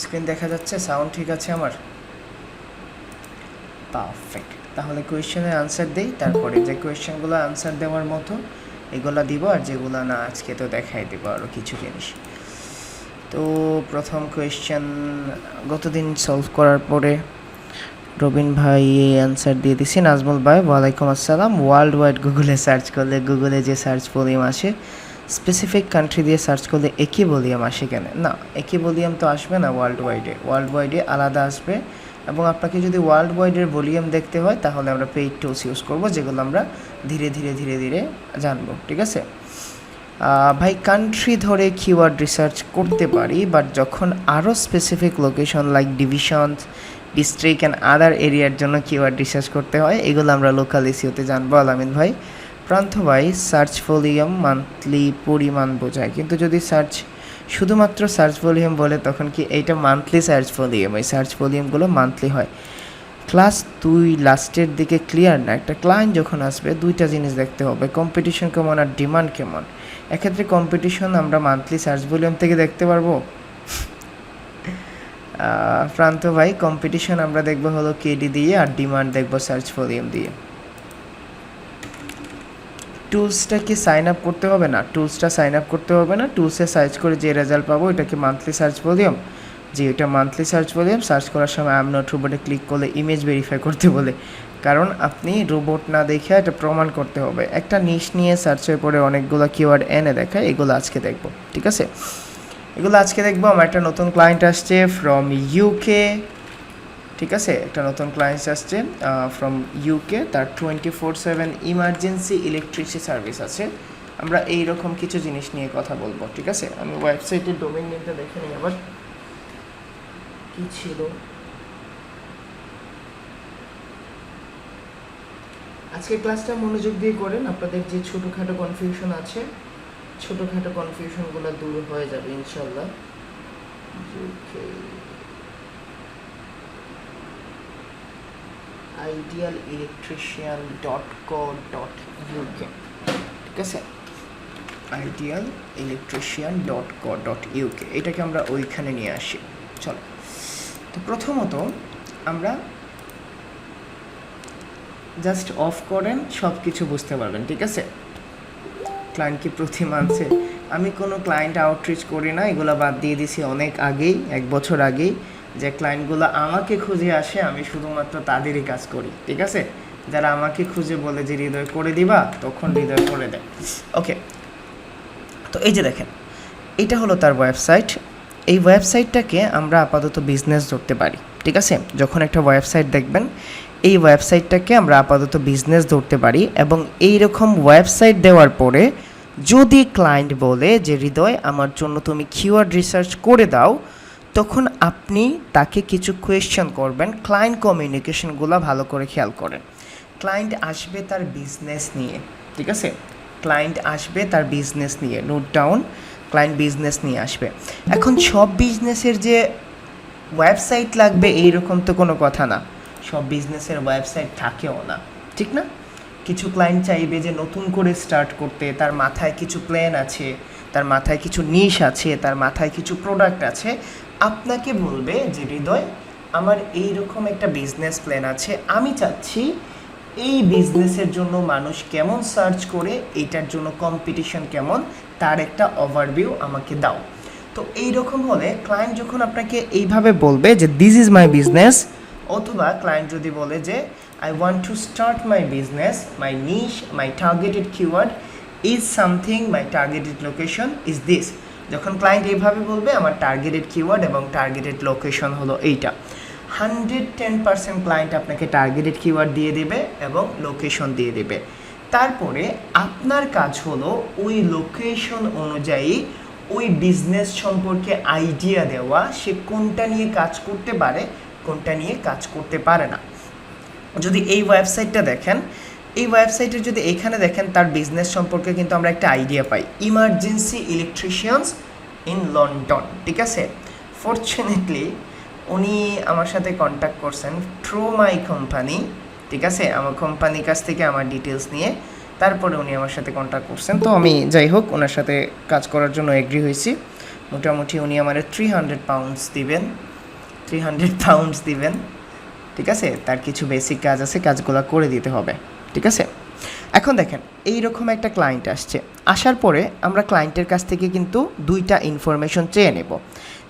Screen দেখা যাচ্ছে, sound ঠিক আছে আমার? পারফেক্ট। তাহলে কোয়েশ্চেনের আনসার দেই, তারপরে যে কোয়েশ্চেনগুলো আনসার দেওয়ার মতো এগুলো দিব, আর যেগুলো না আজকে তো দেখাই দেবো আরও কিছু জিনিস। তো প্রথম কোয়েশ্চেন গতদিন সলভ করার পরে রবিন ভাই অ্যান্সার দিয়ে দিছি। নাজমুল ভাই ওয়ালাইকুম আসসালাম। ওয়ার্ল্ড ওয়াইড গুগলে সার্চ করলে গুগলে যে সার্চ ভলিউম আসে, স্পেসিফিক কান্ট্রি দিয়ে সার্চ করলে একই ভলিউম আসে কেন? না, একই ভলিউম তো আসবে না ওয়ার্ল্ড ওয়াইডে আলাদা আসবে। এবং আপনাকে যদি ওয়ার্ল্ড ওয়াইডের ভলিউম দেখতে হয় তাহলে আমরা পেইড টুলস ইউজ করবো, যেগুলো আমরা ধীরে ধীরে জানবো, ঠিক আছে? ভাই কান্ট্রি ধরে কিওয়ার্ড রিসার্চ করতে পারি, বাট যখন আরও specific location like divisions, district and other এরিয়ার জন্য কিওয়ার্ড রিসার্চ করতে হয়, এগুলো আমরা লোকাল এসিওতে জানবো। আলামিন ভাই, প্রান্ত ভাই সার্চ ভলিউম মান্থলি পরিমাণ বোঝায়, কিন্তু যদি শুধুমাত্র সার্চ ভলিউম বলে তখন কি এইটা মান্থলি সার্চ ভলিউম? এই সার্চ ভলিউমগুলো মান্থলি হয়। ক্লাস 2 লাস্টের দিকে ক্লিয়ার না। একটা ক্লায়েন্ট যখন আসবে দুইটা জিনিস দেখতে হবে, কম্পিটিশন কেমন আর ডিমান্ড কেমন। এক্ষেত্রে কম্পিটিশন আমরা মান্থলি সার্চ ভলিউম থেকে দেখতে পারবো। প্রান্ত ভাই, কম্পিটিশন আমরা দেখবো হলো কেডি দিয়ে, আর ডিমান্ড দেখবো সার্চ ভলিউম দিয়ে। টুলসটা কি সাইন আপ করতে হবে? না, টুলসটা সাইন আপ করতে হবে না। টুলসে সার্চ করে যে রেজাল্ট পাবো এটা কি মান্থলি সার্চ ভলিউম? জি, এটা মান্থলি সার্চ ভলিউম। সার্চ করার সময় আই এম নট রোবটে ক্লিক করলে ইমেজ ভেরিফাই করতে বলে, কারণ আপনি রোবট না দেখে এটা প্রমাণ করতে হবে। একটা নিশ নিয়ে সার্চের পরে অনেকগুলো কিওয়ার্ড এনে দেখায়, এগুলো আজকে দেখবো, ঠিক আছে? এগুলো আজকে দেখবো। আমার একটা নতুন ক্লায়েন্ট আসছে ফ্রম ইউকে, ঠিক আছে? একটা নতুন ক্লায়েন্ট আসছে ফ্রম ইউকে, তার 24/7 ইমার্জেন্সি ইলেকট্রিসিটি সার্ভিস আছে। আমরা এই রকম কিছু জিনিস নিয়ে কথা বলবো, ঠিক আছে? আমি ওয়েবসাইটের ডোমেইন নেমটা দেখে নিই আবার কি ছিল। আজকে ক্লাসটা মনোযোগ দিয়ে করেন, আপনাদের যে ছোটোখাটো কনফিউশন আছে ছোটোখাটো কনফিউশনগুলো দূর হয়ে যাবে ইনশাল্লাহ। idealelectrician.co.uk, ঠিক আছে? idealelectrician.co.uk, এটাকে আমরা ওইখানে নিয়ে আসি। চলো, তো প্রথমত আমরা জাস্ট অফ করেন, সব কিছু বুঝতে পারবেন, ঠিক আছে? ক্লায়েন্ট কি প্রতি মান্থে? আমি কোনো ক্লায়েন্ট আউটরিচ করি না, এগুলো বাদ দিয়ে দিছি অনেক আগেই, 1 বছর আগেই। যে ক্লায়েন্টগুলো আমাকে খুঁজে আসে আমি শুধুমাত্র তাদেরই কাজ করি, ঠিক আছে? যারা আমাকে খুঁজে বলে যে হৃদয় করে দিবা, তখন হৃদয় করে দেয়। ওকে, তো এই যে দেখেন, এটা হলো তার ওয়েবসাইট। এই ওয়েবসাইটটাকে আমরা আপাতত বিজনেস ধরতে পারি, ঠিক আছে? যখন একটা ওয়েবসাইট দেখবেন, এই ওয়েবসাইটটাকে আমরা আপাতত বিজনেস ধরতে পারি। এবং এই রকম ওয়েবসাইট দেওয়ার পরে যদি ক্লায়েন্ট বলে যে হৃদয় আমার জন্য তুমি কিওয়ার্ড রিসার্চ করে দাও, তখন আপনি তাকে কিছু কোয়েশ্চেন করবেন। ক্লায়েন্ট কমিউনিকেশনগুলো ভালো করে খেয়াল করেন। ক্লায়েন্ট আসবে তার বিজনেস নিয়ে, ঠিক আছে? ক্লায়েন্ট আসবে তার বিজনেস নিয়ে, নোট ডাউন, ক্লায়েন্ট বিজনেস নিয়ে আসবে। এখন সব বিজনেসের যে ওয়েবসাইট লাগবে এইরকম তো কোনো কথা না, সব বিজনেসের ওয়েবসাইট থাকেও না, ঠিক না? কিছু ক্লায়েন্ট চাইবে যে নতুন করে স্টার্ট করতে, তার মাথায় কিছু প্ল্যান আছে, তার মাথায় কিছু নিশ আছে, তার মাথায় কিছু প্রোডাক্ট আছে। আপনাকে বলবে যে হৃদয় আমার এইরকম একটা বিজনেস প্ল্যান আছে, আমি চাচ্ছি এই বিজনেসের জন্য মানুষ কেমন সার্চ করে, এইটার জন্য কম্পিটিশন কেমন, তার একটা ওভারভিউ আমাকে দাও। তো এইরকম হলে ক্লায়েন্ট যখন আপনাকে এইভাবে বলবে যে দিস ইজ মাই বিজনেস, অথবা ক্লায়েন্ট যদি বলে যে I want to start my business, my niche, my targeted keyword is something, my targeted location is this, যখন ক্লায়েন্ট এইভাবে বলবে আমার টার্গেটেড কিওয়ার্ড এবং টার্গেটেড লোকেশন হলো এইটা, 110% ক্লায়েন্ট আপনাকে টার্গেটেড কিওয়ার্ড দিয়ে দেবে এবং লোকেশন দিয়ে দেবে। তারপরে আপনার কাজ হলো ওই লোকেশন অনুযায়ী ওই বিজনেস সম্পর্কে আইডিয়া দেওয়া, সে কোনটা নিয়ে কাজ করতে পারে, কোনটা নিয়ে কাজ করতে পারে না। যদি এই ওয়েবসাইটটা দেখেন, এই ওয়েবসাইটে যদি এখানে দেখেন তার বিজনেস সম্পর্কে কিন্তু আমরা একটা idea pi, emergency electricians in London, ঠিক আছে? ফরচুনেটলি উনি আমার সাথে কন্ট্যাক্ট করছেন থ্রু মাই কোম্পানি, ঠিক আছে? আমার কোম্পানির কাছ থেকে আমার ডিটেলস নিয়ে তারপরে উনি আমার সাথে কন্ট্যাক্ট করছেন। তো আমি যাই হোক ওনার সাথে কাজ করার জন্য এগ্রি হয়েছি। মোটামুটি উনি আমার 300 পাউন্ডস দিবেন, 300 পাউন্ডস দিবেন, ঠিক আছে। তার কিছু বেসিক কাজ আছে, কাজগুলো করে দিতে হবে, ঠিক আছে। এখন দেখেন এইরকম একটা ক্লায়েন্ট আসছে, আসার পরে আমরা ক্লায়েন্টের কাছ থেকে কিন্তু দুইটা ইনফরমেশন চেয়ে নেব।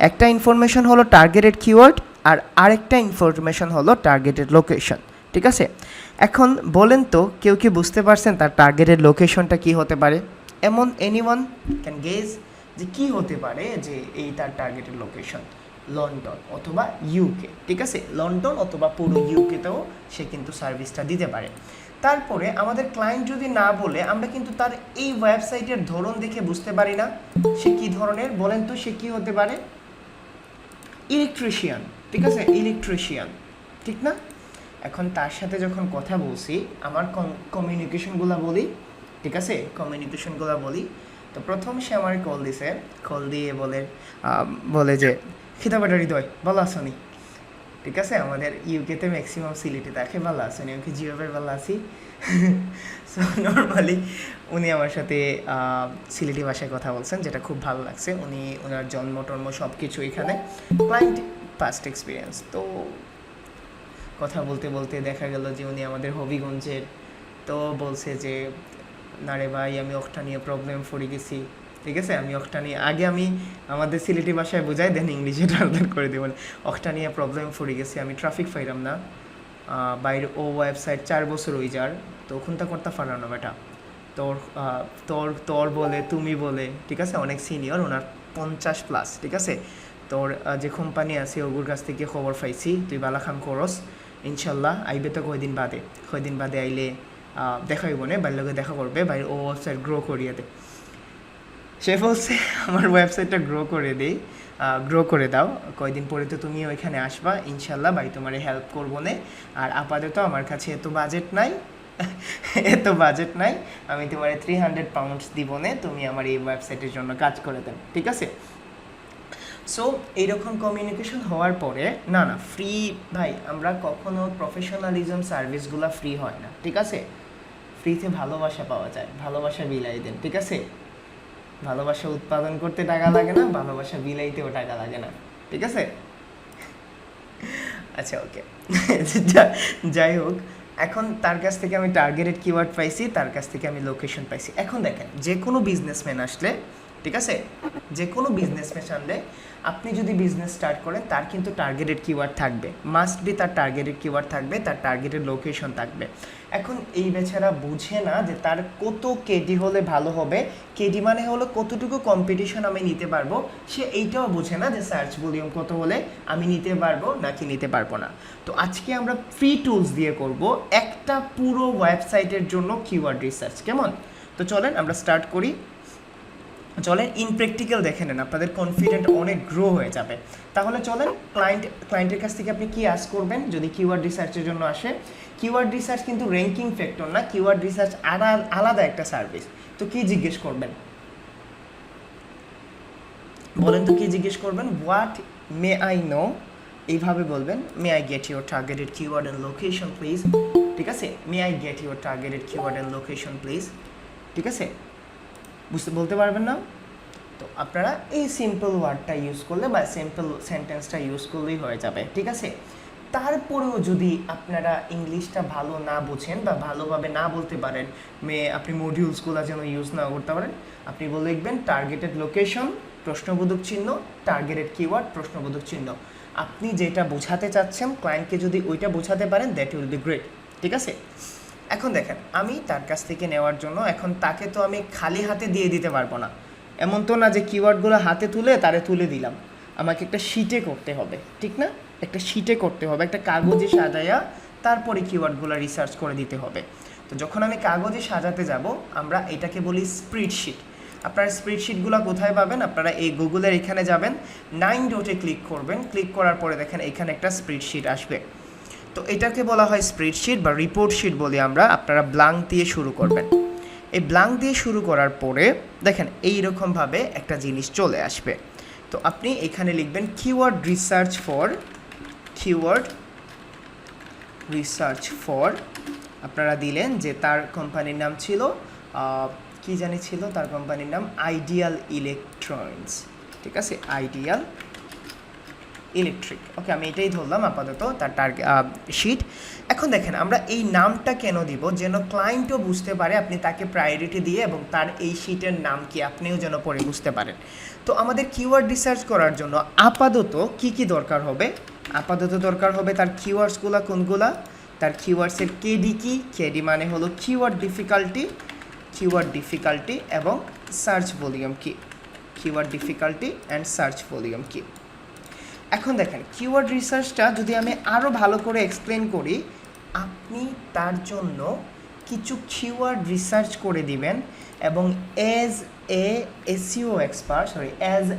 একটা ইনফরমেশন হলো টার্গেটেড কিওয়ার্ড, আর আরেকটা ইনফরমেশন হলো টার্গেটেড লোকেশন, ঠিক আছে। এখন বলেন তো কেউ কি বুঝতে পারছেন তার টার্গেটেড লোকেশনটা কি হতে পারে? এমন এনিওয়ান ক্যান গেজ যে কি হতে পারে যে এই তার টার্গেটেড লোকেশন? লন্ডন অথবা ইউকে, ঠিক আছে। লন্ডন অথবা পুরো ইউকেতেও সে কিন্তু সার্ভিসটা দিতে পারে। তারপরে আমাদের ক্লায়েন্ট যদি না বলে, আমরা কিন্তু তার এই ওয়েবসাইটের ধরন দেখে বুঝতে পারি না সে কি ধরনের। বলেন তো সে কি হতে পারে? ইলেকট্রিশিয়ান, ঠিক আছে, ইলেকট্রিশিয়ান, ঠিক না? এখন তার সাথে যখন কথা বলছি, আমার কমিউনিকেশনগুলো বলি, ঠিক আছে, কমিউনিকেশনগুলো বলি। তো প্রথম সে আমার কল দিছে, কল দিয়ে বলে যে খিতাবাটা হৃদয় ভালো আছো নি? ঠিক আছে, আমাদের ইউকেতে ম্যাক্সিমাম সিলেটে দেখে ভালো আছে নি, ওকে জিওভের ভালো আছি। সো নর্মালি উনি আমার সাথে সিলেটি ভাষায় কথা বলছেন, যেটা খুব ভালো লাগছে। উনি ওনার জন্ম টন্ম সব কিছু এখানে, ক্লায়েন্ট পাস্ট এক্সপিরিয়েন্স। তো কথা বলতে বলতে দেখা গেল যে উনি আমাদের হবিগঞ্জের। তো বলছে যে না রে ভাই, আমি ওটা নিয়ে প্রবলেম পড়ে গেছি, ঠিক আছে। আমি ওটা নিয়ে আগে আমি আমাদের সিলেটি ভাষায় বোঝাই, দেন ইংলিশে ট্রান্সলেট করে দেবেন। ওটা নিয়ে প্রবলেম পড়ে গেছি, আমি ট্রাফিক পাইলাম না, বাইরে ও ওয়েবসাইট 4 বছর ওই যার, তো ওখানটা করতে পারলাম না বেটা। তোর তোর তোর বলে তুমি বলে, ঠিক আছে, অনেক সিনিয়র, ওনার 50+, ঠিক আছে। তোর যে কোম্পানি আছে ওগুর কাছ থেকে খবর পাইছি তুই বালা খাম করস, ইনশাল্লাহ আইবে তো কয়দিন বাদে আইলে দেখা হইব না, বাইর লগে দেখা করবে, বাইরে ও ওয়েবসাইট গ্রো করিয়ে দে। সে বলছে আমার ওয়েবসাইটটা গ্রো করে দাও, কয়দিন পরে তো তুমি ওইখানে আসবা, ইনশাল্লাহ ভাই তোমার হেল্প করবো না। আর আপাতত আমার কাছে এত বাজেট নাই, আমি তোমার 300 পাউন্ডস দিব না, তুমি আমার এই ওয়েবসাইটের জন্য কাজ করে দেন, ঠিক আছে। সো এইরকম কমিউনিকেশন হওয়ার পরে না ফ্রি ভাই, আমরা কখনো প্রফেশনালিজম সার্ভিসগুলো ফ্রি হয় না, ঠিক আছে। ফ্রিতে ভালোবাসা পাওয়া যায়, ভালোবাসা বিলাই দেন, ঠিক আছে। ভালোবাসা উৎপাদন করতে টাকা লাগে না, ভালোবাসা বিলাইতেও টাকা লাগে না, ঠিক আছে। আচ্ছা ওকে, যাই হোক, এখন তার কাছ থেকে আমি টার্গেটেড কিওয়ার্ড পাইছি, তার কাছ থেকে আমি লোকেশন পাইছি। এখন দেখেন যে কোনো বিজনেসম্যান আসলে, ঠিক আছে, যে কোনো বিজনেসম্যান আনলে আপনি যদি বিজনেস স্টার্ট করেন, তার কিন্তু টার্গেটেড কিওয়ার্ড থাকবে, মাস্ট বি তার টার্গেটেড কিওয়ার্ড থাকবে, তার টার্গেটেড লোকেশন থাকবে। এখন এই বেচারা বুঝে না যে তার কত কেডি হলে ভালো হবে, কেডি মানে হলো কতটুকু কম্পিটিশন আমি নিতে পারবো, সে এইটাও বোঝে না যে সার্চ ভলিউম কত হলে আমি নিতে পারবো নাকি নিতে পারবো না। তো আজকে আমরা ফ্রি টুলস দিয়ে করব একটা পুরো ওয়েবসাইটের জন্য কিওয়ার্ড রিসার্চ, কেমন? তো চলেন আমরা স্টার্ট করি। চলেন ইন প্র্যাকটিক্যাল দেখে নেন, আপনাদের কনফিডেন্ট অনেক গ্রো হয়ে যাবে। তাহলে চলেন ক্লায়েন্টের কাছ থেকে আপনি কি আস্ক করবেন যদি কিওয়ার্ড রিসার্চের জন্য আসে। কিওয়ার্ড রিসার্চ কিন্তু র্যাঙ্কিং ফ্যাক্টর না, কিওয়ার্ড রিসার্চ আলাদা একটা সার্ভিস। তো কি জিজ্ঞেস করবেন বলেন তো, কি জিজ্ঞেস করবেন? হোয়াট মে আই নো, এইভাবে বলবেন, may I get your targeted keyword and location please, ঠিক আছে। May I get your targeted keyword and location please, ঠিক আছে। বলতে পারবেন না? তো আপনারা এই সিম্পল ওয়ার্ডটা ইউজ করলে বা সিম্পল সেন্টেন্সটা ইউজ করলেই হয়ে যাবে, ঠিক আছে। তারপরেও যদি আপনারা ইংলিশটা ভালো না বুঝেন বা ভালোভাবে না বলতে পারেন, আপনি মডিউলসগুলো যেন ইউজ না করতে পারেন, আপনি বলে লিখবেন টার্গেটেড লোকেশন প্রশ্নবোধক চিহ্ন, টার্গেটেড কিওয়ার্ড প্রশ্নবোধক চিহ্ন। আপনি যেটা বোঝাতে চাচ্ছেন ক্লায়েন্টকে যদি ওইটা বোঝাতে পারেন, দ্যাট উইল বি গ্রেট, ঠিক আছে। এখন দেখেন আমি তার কাছ থেকে নেওয়ার জন্য, এখন তাকে তো আমি খালি হাতে দিয়ে দিতে পারবো না, এমন তো না যে কিওয়ার্ডগুলো হাতে তুলে দিলাম, আমাকে একটা শিটে করতে হবে, ঠিক না? একটা শিটে করতে হবে, একটা কাগজে সাজাইয়া তারপরে কিওয়ার্ডগুলো রিসার্চ করে দিতে হবে। তো যখন আমি কাগজে সাজাতে যাব, আমরা এটাকে বলি স্প্রেডশিট। আপনারা স্প্রেডশিটগুলো কোথায় পাবেন? আপনারা এই গুগলের এখানে যাবেন, 9 ডটে ক্লিক করবেন, ক্লিক করার পরে দেখেন এখানে একটা স্প্রেডশিট আসবে। তো এটাকে বলা হয় স্প্রেডশিট বা রিপোর্ট শিট বলি আমরা। আপনারা ব্ল্যাঙ্ক দিয়ে শুরু করবেন, এই ব্ল্যাঙ্ক দিয়ে শুরু করার পরে দেখেন এইরকমভাবে একটা জিনিস চলে আসবে। তো আপনি এখানে লিখবেন কিওয়ার্ড রিসার্চ ফর, আপনারা দিলেন যে তার কোম্পানির নাম ছিল কি জানি ছিল, তার কোম্পানির নাম আইডিয়াল ইলেকট্রনিক্স, ঠিক আছে, আইডিয়াল ইলেকট্রিক। ওকে, আমি এটাই ধরলাম আপাতত তার টার্গেট শিট। এখন দেখেন আমরা এই নামটা কেন দিব, যেন ক্লায়েন্টও বুঝতে পারে আপনি তাকে প্রায়োরিটি দিয়ে এবং তার এই শিটের নাম কি আপনিও যেন পরে বুঝতে পারেন। তো আমাদের কিওয়ার্ড রিসার্চ করার জন্য আপাতত কি কি দরকার হবে, আপাতত দরকার হবে তার কিওয়ার্ডসগুলো কোনগুলা, তার কিওয়ার্ডসের কেডি কি, কেডি মানে হলো কিওয়ার্ড ডিফিকাল্টি এবং সার্চ ভলিউম কি, keyword difficulty and search volume কি। এখন দেখেন কিওয়ার্ড রিসার্চটা যদি আমি আরও ভালো করে এক্সপ্লেন করি, আপনি তার জন্য কিছু কিওয়ার্ড রিসার্চ করে দিবেন এবং অ্যাজ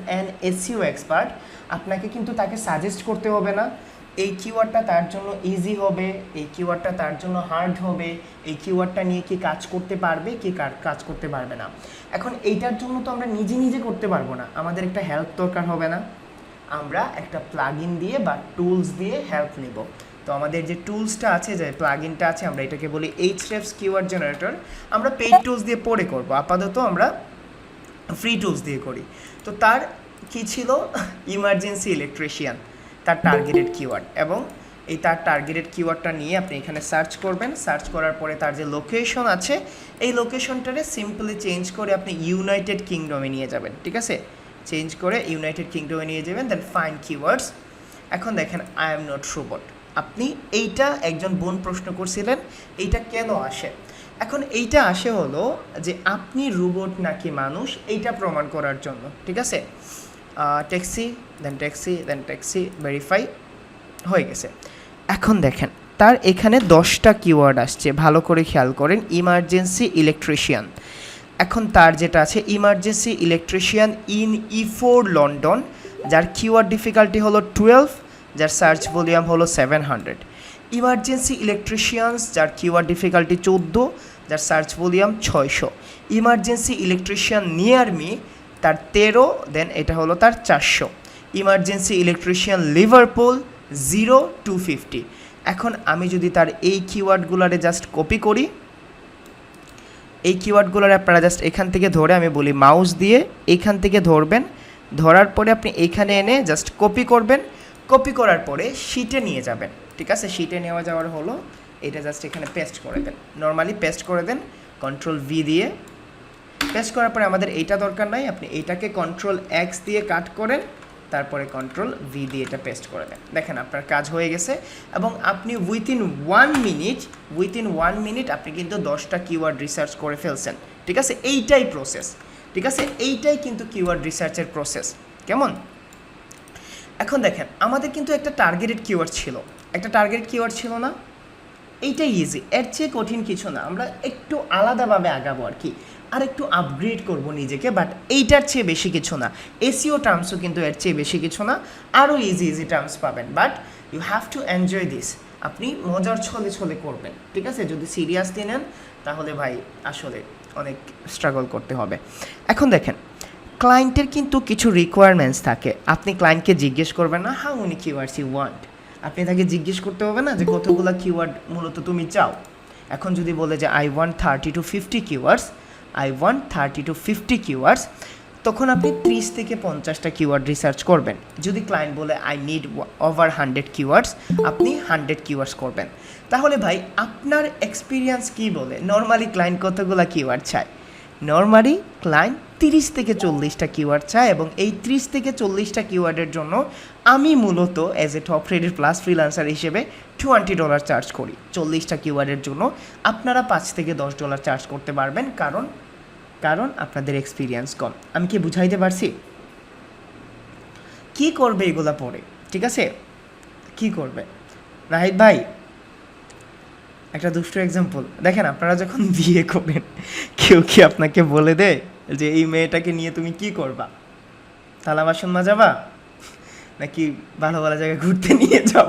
অ্যান এসইও এক্সপার্ট আপনাকে কিন্তু তাকে সাজেস্ট করতে হবে না এই কিওয়ার্ডটা তার জন্য ইজি হবে, এই কিওয়ার্ডটা তার জন্য হার্ড হবে, এই কিওয়ার্ডটা নিয়ে কি কাজ করতে পারবে কি কাজ করতে পারবে না। এখন এইটার জন্য তো আমরা নিজে নিজে করতে পারবো না, আমাদের একটা হেল্প দরকার হবে না, আমরা একটা প্লাগইন দিয়ে বা টুলস দিয়ে হেল্প নিব। তো আমাদের যে টুলসটা আছে, যে প্লাগইনটা আছে, আমরা এটাকে বলি Ahrefs কিওয়ার্ড জেনারেটর। আমরা পেইড টুলস দিয়ে পরে করব, আপাতত আমরা ফ্রি টুলস দিয়ে করি। তো তার কি ছিল, ইমার্জেন্সি ইলেকট্রিশিয়ান তার টার্গেটেড কিওয়ার্ড, এবং এই তার টার্গেটেড কিওয়ার্ডটা নিয়ে আপনি এখানে সার্চ করবেন। সার্চ করার পরে তার যে লোকেশন আছে এই লোকেশনটারে সিম্পলি চেঞ্জ করে আপনি ইউনাইটেড কিংডমে নিয়ে যাবেন, ঠিক আছে, চেঞ্জ করে ইউনাইটেড কিংডমে নিয়ে যাবেন, দেন ফাইন্ড কিওয়ার্ডস। এখন দেখেন আই এম নট রোবট, আপনি এইটা একজন বোন প্রশ্ন করছিলেন এইটা কেন আসে। এখন এইটা আসে হলো যে আপনি রোবট নাকি মানুষ এইটা প্রমাণ করার জন্য, ঠিক আছে। ট্যাক্সি ভেরিফাই হয়ে গেছে। এখন দেখেন তার এখানে 10টা কিওয়ার্ড আসছে, ভালো করে খেয়াল করেন, ইমার্জেন্সি ইলেকট্রিশিয়ান। এখন তার যেটা আছে emergency electrician in E4 London, যার কিওয়ার্ড ডিফিকাল্টি হলো 12, যার সার্চ ভলিউম হলো 700। ইমার্জেন্সি ইলেকট্রিশিয়ানস যার কিওয়ার্ড ডিফিকাল্টি 14, যার search volume 600। Emergency electrician near me তার 13, দেন এটা হলো তার 400। Emergency electrician Liverpool 0-250। এখন আমি যদি তার এই কিওয়ার্ডগুলোরে জাস্ট কপি করি, এই কিওয়ার্ডগুলোর আপনারা জাস্ট এখান থেকে ধরে, আমি বলি মাউস দিয়ে এইখান থেকে ধরবেন, ধরার পরে আপনি এইখানে এনে জাস্ট কপি করবেন, কপি করার পরে শিটে নিয়ে যাবেন, ঠিক আছে। শিটে নেওয়া যাওয়ার হলো এটা জাস্ট এখানে পেস্ট করে দেন, নর্মালি পেস্ট করে দেন Ctrl+V দিয়ে। পেস্ট করার পরে আমাদের এইটা দরকার নাই, আপনি এইটাকে Ctrl+X দিয়ে কাট করেন, তারপরে Ctrl+V দিয়ে এটা পেস্ট করে দেন। দেখেন আপনার কাজ হয়ে গেছে এবং আপনি উইথিন 1 মিনিট আপনি কিন্তু 10টা কিওয়ার্ড রিসার্চ করে ফেলছেন, ঠিক আছে। এইটাই প্রসেস, ঠিক আছে, এইটাই কিন্তু কিওয়ার্ড রিসার্চের প্রসেস, কেমন। এখন দেখেন আমাদের কিন্তু একটা টার্গেটেড কিওয়ার্ড ছিল না, এইটাই ইজি, এর চেয়ে কঠিন কিছু না, আমরা একটু আলাদাভাবে আগাবো আর কি, আর একটু আপগ্রেড করব নিজেকে, বাট এইটার চেয়ে বেশি কিছু না। এসইও টার্মসও কিন্তু এর চেয়ে বেশি কিছু না, আরও ইজি টার্মস পাবেন, but you have to enjoy this. আপনি মজার ছলে করবেন, ঠিক আছে। যদি সিরিয়াসলি নেন তাহলে ভাই আসলে অনেক স্ট্রাগল করতে হবে। এখন দেখেন ক্লায়েন্টের কিন্তু কিছু রিকোয়ারমেন্টস থাকে, আপনি ক্লায়েন্টকে জিজ্ঞেস করবেন না how many keywords you want, আপনি তাকে জিজ্ঞেস করতে হবে না যে কতগুলো কিওয়ার্ড মূলত তুমি চাও। এখন যদি বলে যে আই ওয়ান্ট 30-50 কিওয়ার্ডস, তখন আপনি 30 থেকে 50টা কিওয়ার্ড রিসার্চ করবেন। যদি ক্লায়েন্ট বলে আই নিড ওভার 100 কিওয়ার্ডস, আপনি 100 কিওয়ার্ডস করবেন। তাহলে ভাই আপনার এক্সপিরিয়েন্স কি বলে নর্মালি ক্লায়েন্ট কতগুলো কিওয়ার্ড চায়? নর্মালি ক্লায়েন্ট 30 থেকে 40টা কিওয়ার্ড চায়, এবং এই 30 থেকে 40টা কিওয়ার্ডের জন্য আমি মূলত as a top rated plus freelancer হিসেবে $20 চার্জ করি। 40টা কিওয়ার্ডের জন্য আপনারা $5 থেকে $10 চার্জ করতে পারবেন, কারণ আপনাদের এক্সপিরিয়েন্স কম। আমি কি বুঝাইতে পারছি? কি করবে এগুলা পরে, ঠিক আছে, কি করবে নাহিদ ভাই? একটা দুষ্ট এক্সাম্পল দেখেন, আপনারা যখন বিয়ে করেন কেউ কি আপনাকে বলে দেয় যে এই মেয়েটাকে নিয়ে তুমি কি করবা? থালা বাসন মাজাবা নাকি ভালো ভালো জায়গায় ঘুরতে নিয়ে যাও?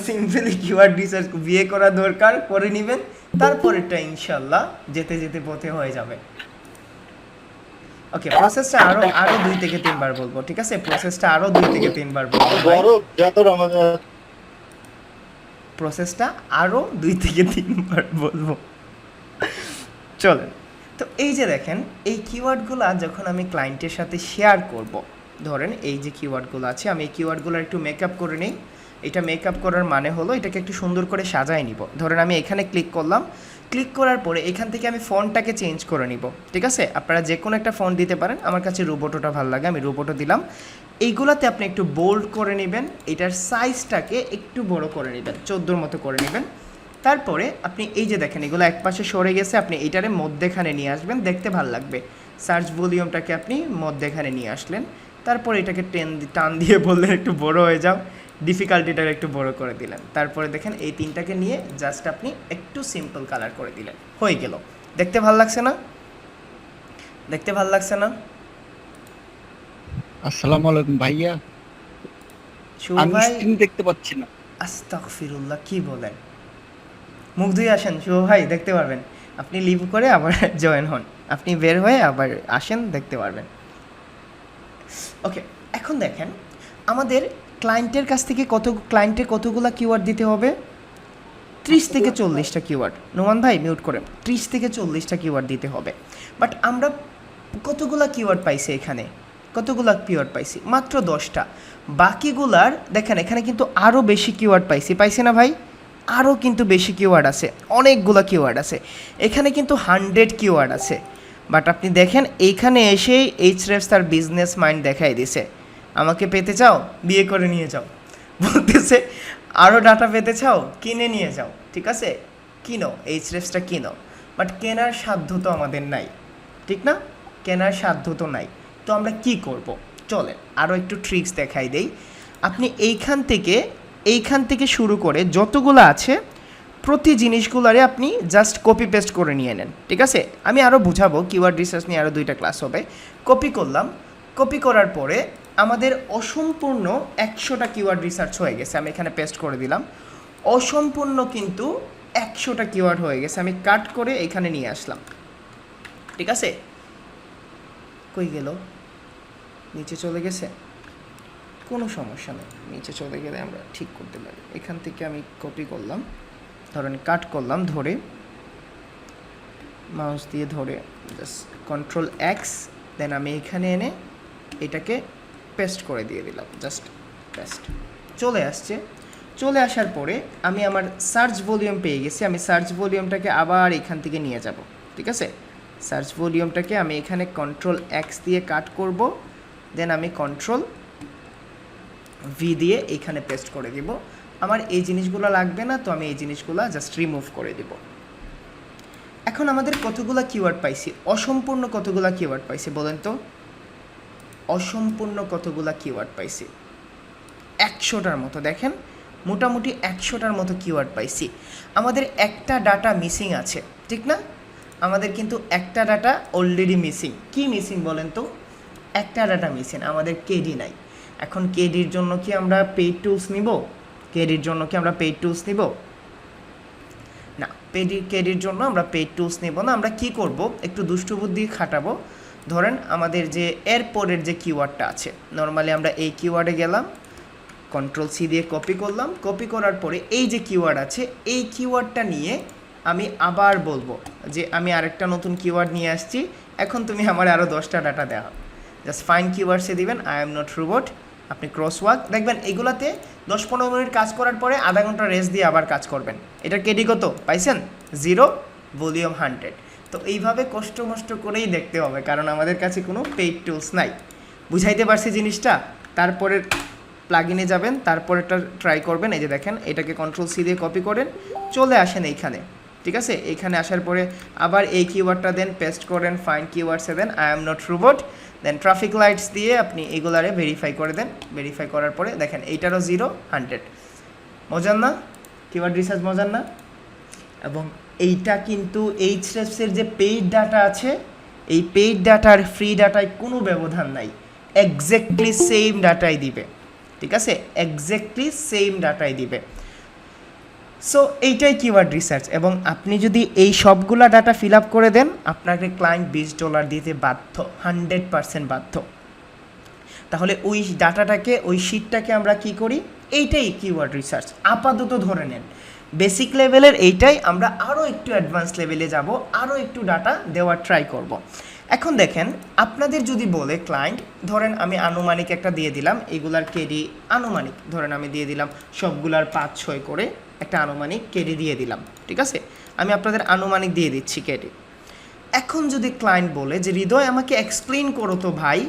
সিম্পলি কিওয়ার্ড রিসার্চ বিয়ে করা দরকার, করে নেবেন, তারপরেরটা ইনশাল্লাহ যেতে যেতে পথে হয়ে যাবে। ওকে, প্রসেসটা আরো 2 থেকে 3 বার বলবো, ঠিক আছে, প্রসেসটা আরো 2 থেকে 3 বার বলবো, প্রসেসটা আরো 2 থেকে 3 বার বলবো। চলেন তো এই যে দেখেন এই কিওয়ার্ডগুলো যখন আমি ক্লায়েন্টের সাথে শেয়ার করব, ধরেন এই যে কিওয়ার্ডগুলো আছে আমি এই কিওয়ার্ডগুলো একটু মেকআপ করে নিই। এটা মেকআপ করার মানে হলো এটাকে একটু সুন্দর করে সাজায় নিব। ধরেন আমি এখানে ক্লিক করলাম, ক্লিক করার পরে এখান থেকে আমি ফন্টটাকে চেঞ্জ করে নিব, ঠিক আছে? আপনারা যে কোনো একটা ফন্ট দিতে পারেন, আমার কাছে রোবোটোটা ভালো লাগে, আমি রোবোটো দিলাম। এইগুলাতে আপনি একটু বোল্ড করে নেবেন, এটার সাইজটাকে একটু বড় করে নেবেন, 14 মতো করে নেবেন। তারপরে আপনি এই যে দেখেন এগুলো একপাশে সরে গেছে, আপনি এইটারে মধ্যেখানে নিয়ে আসবেন, দেখতে ভালো লাগবে। সার্চ ভলিউমটাকে আপনি মধ্যেখানে নিয়ে আসলেন, তারপর এটাকে টান দিয়ে বললেন একটু বড় হয়ে যাও, ডিফিকাল্টিটাকে একটু বড় করে দিলেন। তারপরে দেখেন এই তিনটাকে নিয়ে জাস্ট আপনি একটু সিম্পল কালার করে দিলেন, হয়ে গেল। দেখতে ভালো লাগছে না? দেখতে ভালো লাগছে না? আসসালামু আলাইকুম ভাইয়া। শুভ আমি ভাই, স্ক্রিন দেখতে পাচ্ছি না। আস্তাগফিরুল্লাহ, কি বলেন? মুখ ধুয়ে আসেন শুভ ভাই, দেখতে পারবেন। আপনি লিভ করে আবার জয়েন হন, আপনি বের হয়ে আবার আসেন, দেখতে পারবেন। ওকে, এখন দেখেন আমাদের ক্লায়েন্টের কাছ থেকে ক্লায়েন্টের কতগুলো কিওয়ার্ড দিতে হবে? 30 থেকে 40টা কিওয়ার্ড। নোমান ভাই মিউট করেন। 30 থেকে 40টা কিওয়ার্ড দিতে হবে। বাট আমরা কতগুলা কিওয়ার্ড পাইছি এখানে? কতগুলা কিওয়ার্ড পাইছি? মাত্র 10টা। বাকিগুলার দেখেন এখানে কিন্তু আরও বেশি কিওয়ার্ড পাইছি না ভাই? আরও কিন্তু বেশি কিওয়ার্ড আছে, অনেকগুলো কিওয়ার্ড আছে। এখানে কিন্তু 100 কিওয়ার্ড আছে। বাট আপনি দেখেন এইখানে এসেই এইচরেফস তার বিজনেস মাইন্ড দেখাই দিছে, আমাকে পেতে চাও, বিয়ে করে নিয়ে যাও। বলতেছে আরও ডাটা পেতে চাও, কিনে নিয়ে যাও, ঠিক আছে, কিনো, এইচরেফসটা কিনো। বাট কেনার সাধ্য তো আমাদের নাই, ঠিক না? কেনার সাধ্য তো নাই। তো আমরা কি করব? চলেন আরও একটু ট্রিক্স দেখাই দেই। আপনি এইখান থেকে শুরু করে যতগুলো আছে প্রতি জিনিসগুলারে আপনি জাস্ট কপি পেস্ট করে নিয়ে নেন, ঠিক আছে? আমি আরও বুঝাবো, কিওয়ার্ড রিসার্চ নিয়ে আরও 2টা ক্লাস হবে। কপি করলাম, কপি করার পরে আমাদের অসম্পূর্ণ 100টা কিওয়ার্ড রিসার্চ হয়ে গেছে, আমি এখানে পেস্ট করে দিলাম। অসম্পূর্ণ কিন্তু 100টা কিওয়ার্ড হয়ে গেছে, আমি কাট করে এখানে নিয়ে আসলাম, ঠিক আছে? কই গেল? নিচে চলে গেছে? কোনো সমস্যা নেই, নিচে চলে গেলে আমরা ঠিক করতে পারি। এখান থেকে আমি কপি করলাম, ধরেন কাট করলাম, ধরে মাউস দিয়ে ধরে জাস্ট কন্ট্রোল এক্স, দেন আমি এখানে এনে এটাকে পেস্ট করে দিয়ে দিলাম, জাস্ট পেস্ট। চলে আসছে। চলে আসার পরে আমি আমার সার্চ ভলিউম পেয়ে গেছি, আমি সার্চ ভলিউমটাকে আবার এখান থেকে নিয়ে যাব, ঠিক আছে? সার্চ ভলিউমটাকে আমি এখানে কন্ট্রোল এক্স দিয়ে কাট করব, দেন আমি কন্ট্রোল ভি দিয়ে এখানে পেস্ট করে দিব। আমার এই জিনিসগুলো লাগবে না, তো আমি এই জিনিসগুলো জাস্ট রিমুভ করে দিব। এখন আমাদের কতগুলো কিওয়ার্ড পাইছি? অসম্পূর্ণ কতগুলো কিওয়ার্ড পাইছি বলেন তো? অসম্পূর্ণ কতগুলো কিওয়ার্ড পাইছি? 100টার মতো। দেখেন মোটামুটি 100টার মতো কিওয়ার্ড পাইছি। আমাদের একটা ডাটা মিসিং আছে, ঠিক না? আমাদের কিন্তু একটা ডাটা অলরেডি মিসিং। কি মিসিং বলেন তো? একটা ডাটা মিসিং, আমাদের কেডি নাই। এখন কেডির জন্য কি আমরা পেইড টুলস নিব? কেডির জন্য কি আমরা পেইড টুলস নিব? না, কেডির জন্য আমরা পেইড টুলস নেব না। আমরা কি করব? একটু দুষ্টু বুদ্ধি খাটাবো। ধরেন আমাদের যে এরপরের যে কিওয়ার্ডটা আছে, নর্মালি আমরা এই কিওয়ার্ডে গেলাম, কন্ট্রোল সি দিয়ে কপি করলাম, কপি করার পরে এই যে কিওয়ার্ড আছে এই কিওয়ার্ডটা নিয়ে আমি আবার বলবো যে আমি আরেকটা নতুন কিওয়ার্ড নিয়ে আসছি, এখন তুমি আমার আরও 10টা ডাটা দেওয়া। জাস্ট ফাইন কিওয়ার্ডসে দিবেন আই এম নট রোবট, আপনি ক্রসওয়ার্ক দেখবেন। এইগুলাতে 10-15 মিনিট কাজ করার পরে আধা ঘন্টা রেস্ট দিয়ে আবার কাজ করবেন। এটার কেডি কত পাইছেন? 0, ভলিউম 100। তো এইভাবে কষ্ট করেই দেখতে হবে, কারণ আমাদের কাছে কোনো পেইড টুলস নাই। বুঝাইতে পারছি জিনিসটা? তারপরে প্লাগইনে যাবেন, তারপর এটা ট্রাই করবেন। এই যে দেখেন এটাকে কন্ট্রোল সি দিয়ে কপি করেন, চলে আসেন এইখানে, ঠিক আছে? এইখানে আসার পরে আবার এই কিওয়ার্ডটা দেন, পেস্ট করেন, ফাইন কিওয়ার্ডসে then I am not robot, then traffic lights দিয়ে আপনি এগুলারে ভেরিফাই করে দেন। ভেরিফাই করার পরে দেখেন এইটারও 0, 100। মজার না? কিওয়ার্ড রিসার্চ মজার না? এবং এইটা কিন্তু এইচরেফসের যে পেইড ডাটা আছে, এই পেইড ডাটার ফ্রি ডাটায় কোনো ব্যবধান নাই, এক্স্যাক্টলি সেম ডাটাই দিবে, ঠিক আছে? এক্স্যাক্টলি সেম ডাটাই দিবে। সো এইটাই কিওয়ার্ড রিসার্চ। এবং আপনি যদি এই সবগুলা ডাটা ফিল আপ করে দেন, আপনাকে ক্লায়েন্ট $20 দিতে বাধ্য, 100% বাধ্য। তাহলে ওই ডাটাটাকে, ওই শিটটাকে আমরা কি করি? এইটাই কিওয়ার্ড রিসার্চ। আপাতত ধরে নেন বেসিক লেভেলের এইটাই, আমরা আরও একটু অ্যাডভান্স লেভেলে যাব, আরও একটু ডাটা দেওয়ার ট্রাই করব। এখন দেখেন, আপনাদের যদি বলে ক্লায়েন্ট, ধরেন আমি আনুমানিক একটা দিয়ে দিলাম, এগুলার কেডি আনুমানিক ধরেন আমি দিয়ে দিলাম সবগুলার 5-6 করে একটা আনুমানিক কেডি দিয়ে দিলাম, ঠিক আছে, আমি আপনাদের আনুমানিক দিয়ে দিচ্ছি কেডি। এখন যদি ক্লায়েন্ট বলে যে হৃদয় আমাকে এক্সপ্লেইন করো তো ভাই,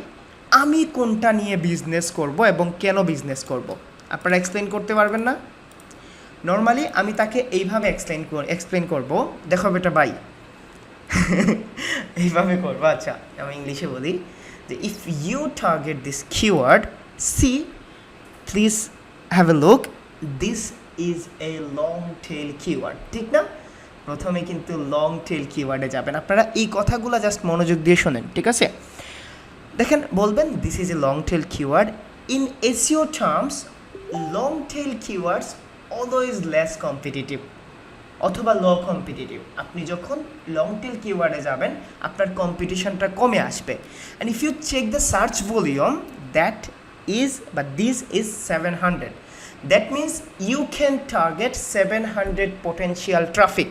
আমি কোনটা নিয়ে বিজনেস করব এবং কেন বিজনেস করব, আপনারা এক্সপ্লেইন করতে পারবেন না? নর্মালি আমি তাকে এইভাবে এক্সপ্লেন করব, দেখো বেটা ভাই এইভাবে করবো। আচ্ছা আমি ইংলিশে বলি যে if you target this keyword, see please have a look, this is a long tail keyword, ঠিক না? প্রথমে কিন্তু লং টেল কিওয়ার্ডে যাবেন, আপনারা এই কথাগুলো জাস্ট মনোযোগ দিয়ে শোনেন, ঠিক আছে? দেখেন, বলবেন this is a long tail keyword, in SEO terms long tail keywords always less competitive অথবা লো কম্পিটিটিভ। আপনি যখন লং টেল কিওয়ার্ডে যাবেন আপনার কম্পিটিশনটা কমে আসবে। And if you check the search volume, that is বা this is 700, that means you can target 700 potential traffic.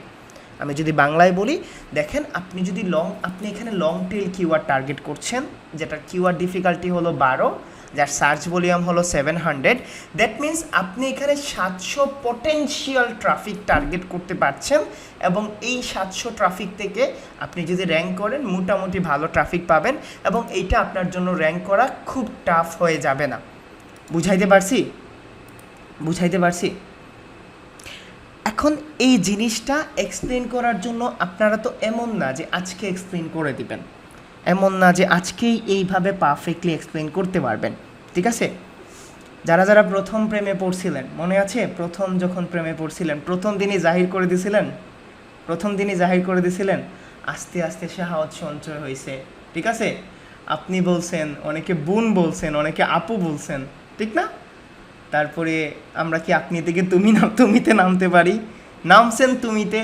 আমি যদি বাংলায় বলি, দেখেন আপনি যদি আপনি এখানে লং টেল কিওয়ার্ড টার্গেট করছেন, যেটার কিওয়ার্ড ডিফিকাল্টি হলো 12, যার সার্চ ভলিউম হলো 700, দ্যাট মিনস আপনি এখানে 700 পটেনশিয়াল ট্রাফিক টার্গেট করতে পারছেন, এবং এই 700 ট্রাফিক থেকে আপনি যদি র্যাঙ্ক করেন মোটামুটি ভালো ট্রাফিক পাবেন, এবং এইটা আপনার জন্য র্যাঙ্ক করা খুব টাফ হয়ে যাবে না। বুঝাইতে পারছি? এখন এই জিনিসটা এক্সপ্লেন করার জন্য আপনারা তো এমন না যে আজকে এক্সপ্লেন করে দিবেন, এমন না যে আজকেই এইভাবে পারফেক্টলি এক্সপ্লেন করতে পারবেন, ঠিক আছে? যারা প্রথম প্রেমে পড়ছিলেন, মনে আছে যখন প্রেমে পড়ছিলেন প্রথম দিনই জাহির করে দিছিলেন, আস্তে আস্তে শাহাওয়াত সঞ্চয় হয়েছে, ঠিক আছে? আপনি বলছেন, অনেকে বোন বলছেন, অনেকে আপু বলছেন, ঠিক না? তারপরে আমরা কি আপনি থেকে তুমিতে নামতে পারি, নামছেন তুমিতে,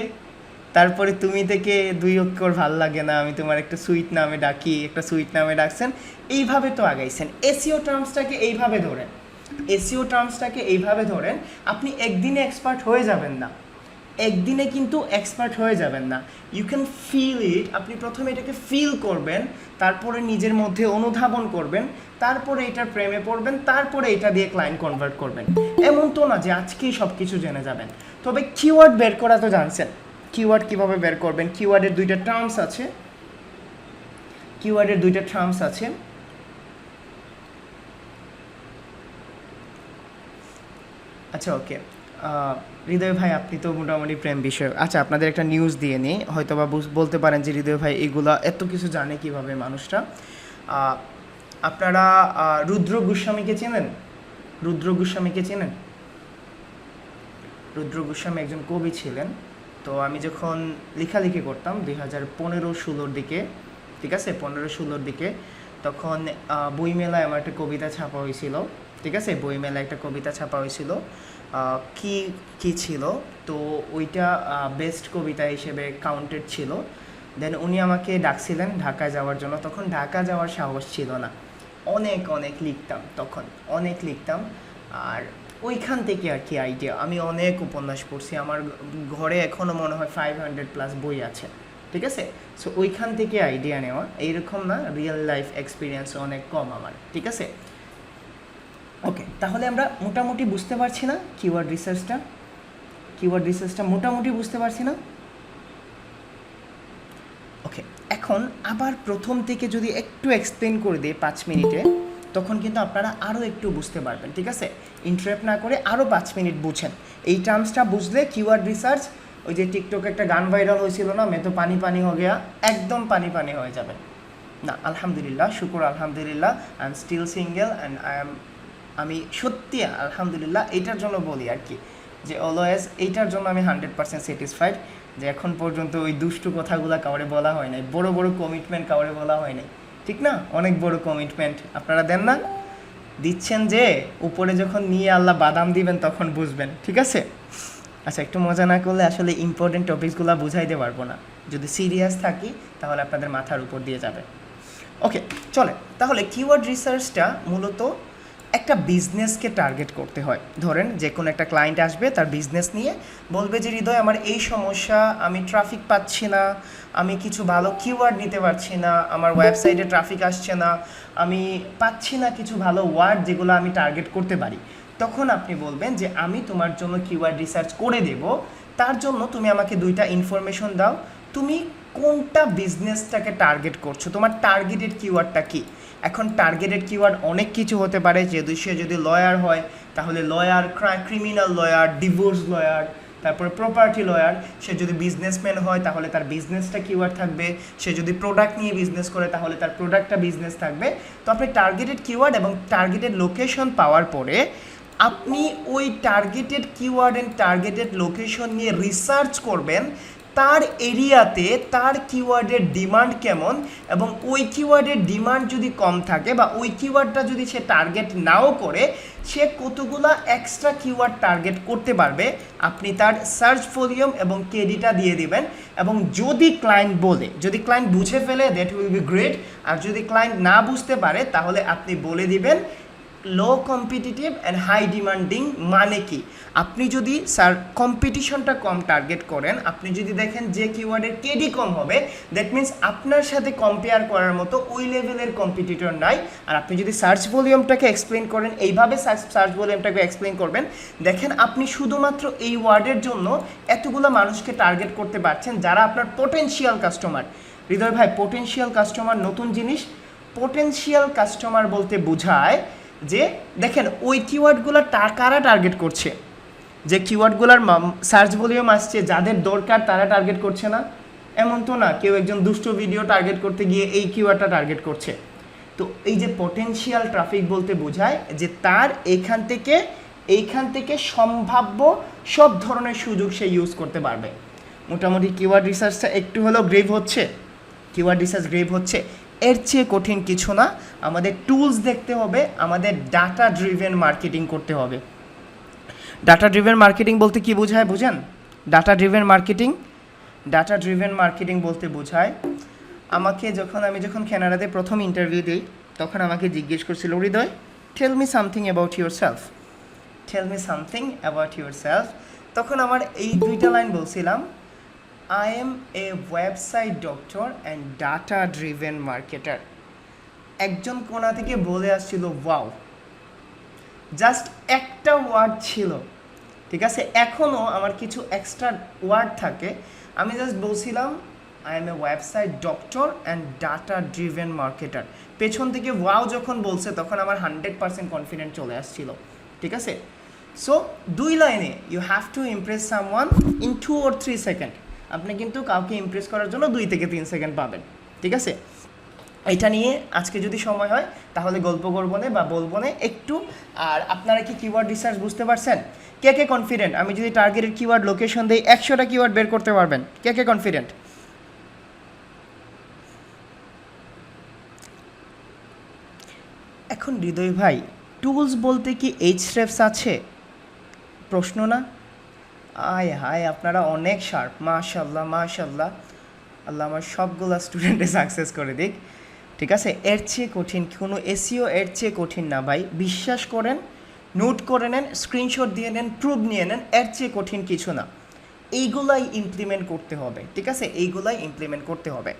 তারপরে তুমি থেকে 2 অক্ষর ভাল লাগে না, আমি তোমার একটা সুইট নামে ডাকছেন, এইভাবে তো আগাইছেন। এসইও টার্মসটাকে এইভাবে ধরেন, আপনি একদিনে এক্সপার্ট হয়ে যাবেন না, ইউ ক্যান ফিল ইট। আপনি প্রথমে এটাকে ফিল করবেন, তারপরে নিজের মধ্যে অনুধাবন করবেন, তারপরে এটার প্রেমে পড়বেন, তারপরে এটা দিয়ে ক্লায়েন্ট কনভার্ট করবেন। এমন তো না যে আজকেই সব কিছু জেনে যাবেন। তবে কিওয়ার্ড বের করা তো জানছেন, কিওয়ার্ড কীভাবে বের করবেন। কিওয়ার্ডের দুইটা টার্মস আছে, আচ্ছা ওকে। হৃদয় ভাই আপনি তো মোটামুটি প্রেম বিষয়, আচ্ছা আপনাদের একটা নিউজ দিয়ে নিই, হয়তো বা বলতে পারেন যে হৃদয় ভাই এগুলা এত কিছু জানে কিভাবে মানুষটা। আপনারা রুদ্র গোস্বামীকে চেনেন? রুদ্র গোস্বামী একজন কবি ছিলেন। তো আমি যখন লেখালেখি করতাম 2015-16 দিকে, ঠিক আছে, 15-16 দিকে, তখন বইমেলায় আমার একটা কবিতা ছাপা হয়েছিল, ঠিক আছে, বইমেলায় একটা কবিতা ছাপা হয়েছিল, কি ছিল, তো ওইটা বেস্ট কবিতা হিসেবে কাউন্টেড ছিল। দেন উনি আমাকে ডাকছিলেন ঢাকায় যাওয়ার জন্য, তখন ঢাকা যাওয়ার সাহস ছিল না, অনেক লিখতাম, আর ওইখান থেকে আর কি আইডিয়া, আমি অনেক উপন্যাস পড়ছি, আমার ঘরে এখনও মনে হয় 500+ বই আছে, ঠিক আছে। সো ওইখান থেকে আইডিয়া নেওয়া, এইরকম না রিয়েল লাইফ এক্সপিরিয়েন্স অনেক কম আমার, ঠিক আছে। ওকে, তাহলে আমরা মোটামুটি বুঝতে পারছি না কিওয়ার্ড রিসার্চটা মোটামুটি বুঝতে পারছি না? ওকে, এখন আবার প্রথম থেকে যদি একটু এক্সপ্লেন করে দিই 5 মিনিটে, তখন কিন্তু আপনারা আরও একটু বুঝতে পারবেন, ঠিক আছে। ইন্টারাপ্ট না করে আরও 5 মিনিট বুঝেন। এই টার্মসটা বুঝলে কিওয়ার্ড রিসার্চ, ওই যে টিকটকে একটা গান ভাইরাল হয়েছিল না, মে তো পানি পানি হয়ে গিয়া, একদম পানি হয়ে যাবে না। আলহামদুলিল্লাহ, শুকুর আলহামদুলিল্লাহ, I am still single and আমি সত্যি আলহামদুলিল্লাহ এইটার জন্য বলি আর কি, যে অলওয়েজ এইটার জন্য আমি 100% স্যাটিসফাইড, যে এখন পর্যন্ত ওই দুষ্টু কথাগুলো কাউরে বলা হয় নাই, বড় কমিটমেন্ট কাউরে বলা হয় নাই, ঠিক না? অনেক বড় কমিটমেন্ট আপনারা দেন না, দিচ্ছেন, যে উপরে যখন নিয়ে আল্লাহ বাদাম দিবেন তখন বুঝবেন, ঠিক আছে। আচ্ছা, একটু মজা না করলে আসলে ইম্পর্টেন্ট টপিকসগুলো বুঝাইতে পারবো না, যদি সিরিয়াস থাকি তাহলে আপনাদের মাথার উপর দিয়ে যাবে। ওকে, চলে, তাহলে কিওয়ার্ড রিসার্চটা মূলত একটা বিজনেসকে টার্গেট করতে হয়। ধরেন যে কোনো একটা ক্লায়েন্ট আসবে তার বিজনেস নিয়ে, বলবে যে হৃদয় আমার এই সমস্যা, আমি ট্রাফিক পাচ্ছি না, আমি কিছু ভালো কিওয়ার্ড নিতে পারছি না, আমার ওয়েবসাইটে ট্রাফিক আসছে না, আমি পাচ্ছি না কিছু ভালো ওয়ার্ড যেগুলো আমি টার্গেট করতে পারি। তখন আপনি বলবেন যে আমি তোমার জন্য কিওয়ার্ড রিসার্চ করে দেব, তার জন্য তুমি আমাকে দুইটা ইনফরমেশন দাও, তুমি কোনটা বিজনেসটাকে টার্গেট করছো, তোমার টার্গেটেড কিওয়ার্ডটা কী। এখন টার্গেটেড কিওয়ার্ড অনেক কিছু হতে পারে, যদি সে যদি লয়ার হয় তাহলে lawyer, criminal lawyer, divorce lawyer, তারপরে প্রপার্টি লয়ার। সে যদি বিজনেসম্যান হয় তাহলে তার বিজনেসটা কিওয়ার্ড থাকবে, সে যদি প্রোডাক্ট নিয়ে বিজনেস করে তাহলে তার প্রোডাক্টটা বিজনেস থাকবে। তো আপনি টার্গেটেড কিওয়ার্ড এবং টার্গেটেড লোকেশন পাওয়ার পরে আপনি ওই targeted keyword and targeted location নিয়ে রিসার্চ করবেন, তার এরিয়াতে তার কিওয়ার্ডের ডিমান্ড কেমন, এবং ওই কিওয়ার্ডের ডিমান্ড যদি কম থাকে বা ওই কিওয়ার্ডটা যদি সে টার্গেট নাও করে, সে কতগুলা এক্সট্রা কিওয়ার্ড টার্গেট করতে পারবে। আপনি তার সার্চ ভলিউম এবং কেডিটা দিয়ে দিবেন, এবং যদি ক্লায়েন্ট বলে, যদি ক্লায়েন্ট বুঝে ফেলে দ্যাট উইল বি গ্রেট, আর যদি ক্লায়েন্ট না বুঝতে পারে তাহলে আপনি বলে দিবেন লো কম্পিটিটিভ অ্যান্ড হাই ডিমান্ডিং মানে কি। আপনি যদি স্যার কম্পিটিশনটা কম টার্গেট করেন, আপনি যদি দেখেন যে কিওয়ার্ডের কেডি কম হবে, দ্যাট মিন্স আপনার সাথে কম্পেয়ার করার মতো ওই লেভেলের কম্পিটিটর নাই। আর আপনি যদি সার্চ ভলিউমটাকে এক্সপ্লেন করেন, এইভাবে সার্চ ভলিউমটাকে এক্সপ্লেন করবেন, দেখেন আপনি শুধুমাত্র এই ওয়ার্ডের জন্য এতগুলো মানুষকে টার্গেট করতে পারছেন যারা আপনার পোটেনশিয়াল কাস্টমার। হৃদয় ভাই, পোটেনশিয়াল কাস্টমার নতুন জিনিস। পোটেনশিয়াল কাস্টমার বলতে বোঝায় যে দেখেন ওই কিওয়ার্ডগুলো কারা টার্গেট করছে, যে কিওয়ার্ডগুলোর সার্চ ভলিউম আসছে, যাদের দরকার তারা টার্গেট করছে না, এমন তো না কেউ একজন দুষ্ট ভিডিও টার্গেট করতে গিয়ে এই কিওয়ার্ডটা টার্গেট করছে। তো এই যে পটেনশিয়াল ট্রাফিক বলতে বোঝায় যে তার এইখান থেকে সম্ভাব্য সব ধরনের সুযোগ সে ইউজ করতে পারবে। মোটামুটি কিওয়ার্ড রিসার্চটা একটু হলেও গ্রেভ হচ্ছে, কিওয়ার্ড রিসার্চ গ্রেভ হচ্ছে। এর চেয়ে কঠিন কিছু না, আমাদের টুলস দেখতে হবে, আমাদের ডাটা ড্রিভেন মার্কেটিং করতে হবে। ডাটা ড্রিভেন মার্কেটিং বলতে কি বোঝায় বুঝেন? ডাটা ড্রিভেন মার্কেটিং বলতে বোঝায়, আমি যখন কানাডাতে প্রথম ইন্টারভিউ দিই তখন আমাকে জিজ্ঞেস করছিল, Hriday tell me something about your self আমার এই দুইটা লাইন বলছিলাম, I am a website doctor and data driven marketer. একজন কোণা থেকে বলে আসছিল ওয়াও, জাস্ট একটা ওয়ার্ড ছিল, ঠিক আছে। এখনও আমার কিছু এক্সট্রা ওয়ার্ড থাকে, আমি জাস্ট বলছিলাম I am a website doctor and data driven marketer. পেছন থেকে ওয়াও যখন বলছে তখন আমার 100% কনফিডেন্ট চলে আসছিল, ঠিক আছে। সো দুই লাইনে you have to impress someone in 2 or 3 second. আপনি কিন্তু কাউকে ইমপ্রেস করার জন্য 2 থেকে 3 সেকেন্ড পাবেন, ঠিক আছে। এটা নিয়ে আজকে যদি সময় হয় তাহলে গল্প করবো না বা বলবো না একটু। আর আপনারা কি কিওয়ার্ড রিসার্চ বুঝতে পারছেন? কে কে কনফিডেন্ট আমি যদি টার্গেটেড কিওয়ার্ড লোকেশন দিই 100টা কিওয়ার্ড বের করতে পারবেন? কে কে কনফিডেন্ট? এখন হৃদয় ভাই, টুলস বলতে কি এইচরেফস আছে? প্রশ্ন না? আয় হায়, আপনারা অনেক শার্প, মাশাল্লাহ। আল্লাহ আমার সবগুলো স্টুডেন্টে সাকসেস করে দিক, ঠিক আছে। এর চেয়ে কঠিন কোনো এসইও এর চেয়ে কঠিন না ভাই, বিশ্বাস করেন, নোট করে নেন, স্ক্রিনশট দিয়ে নেন, প্রুফ নিয়ে নেন, এর চেয়ে কঠিন কিছু না। এইগুলাই ইমপ্লিমেন্ট করতে হবে, ঠিক আছে, এইগুলাই ইমপ্লিমেন্ট করতে হবে।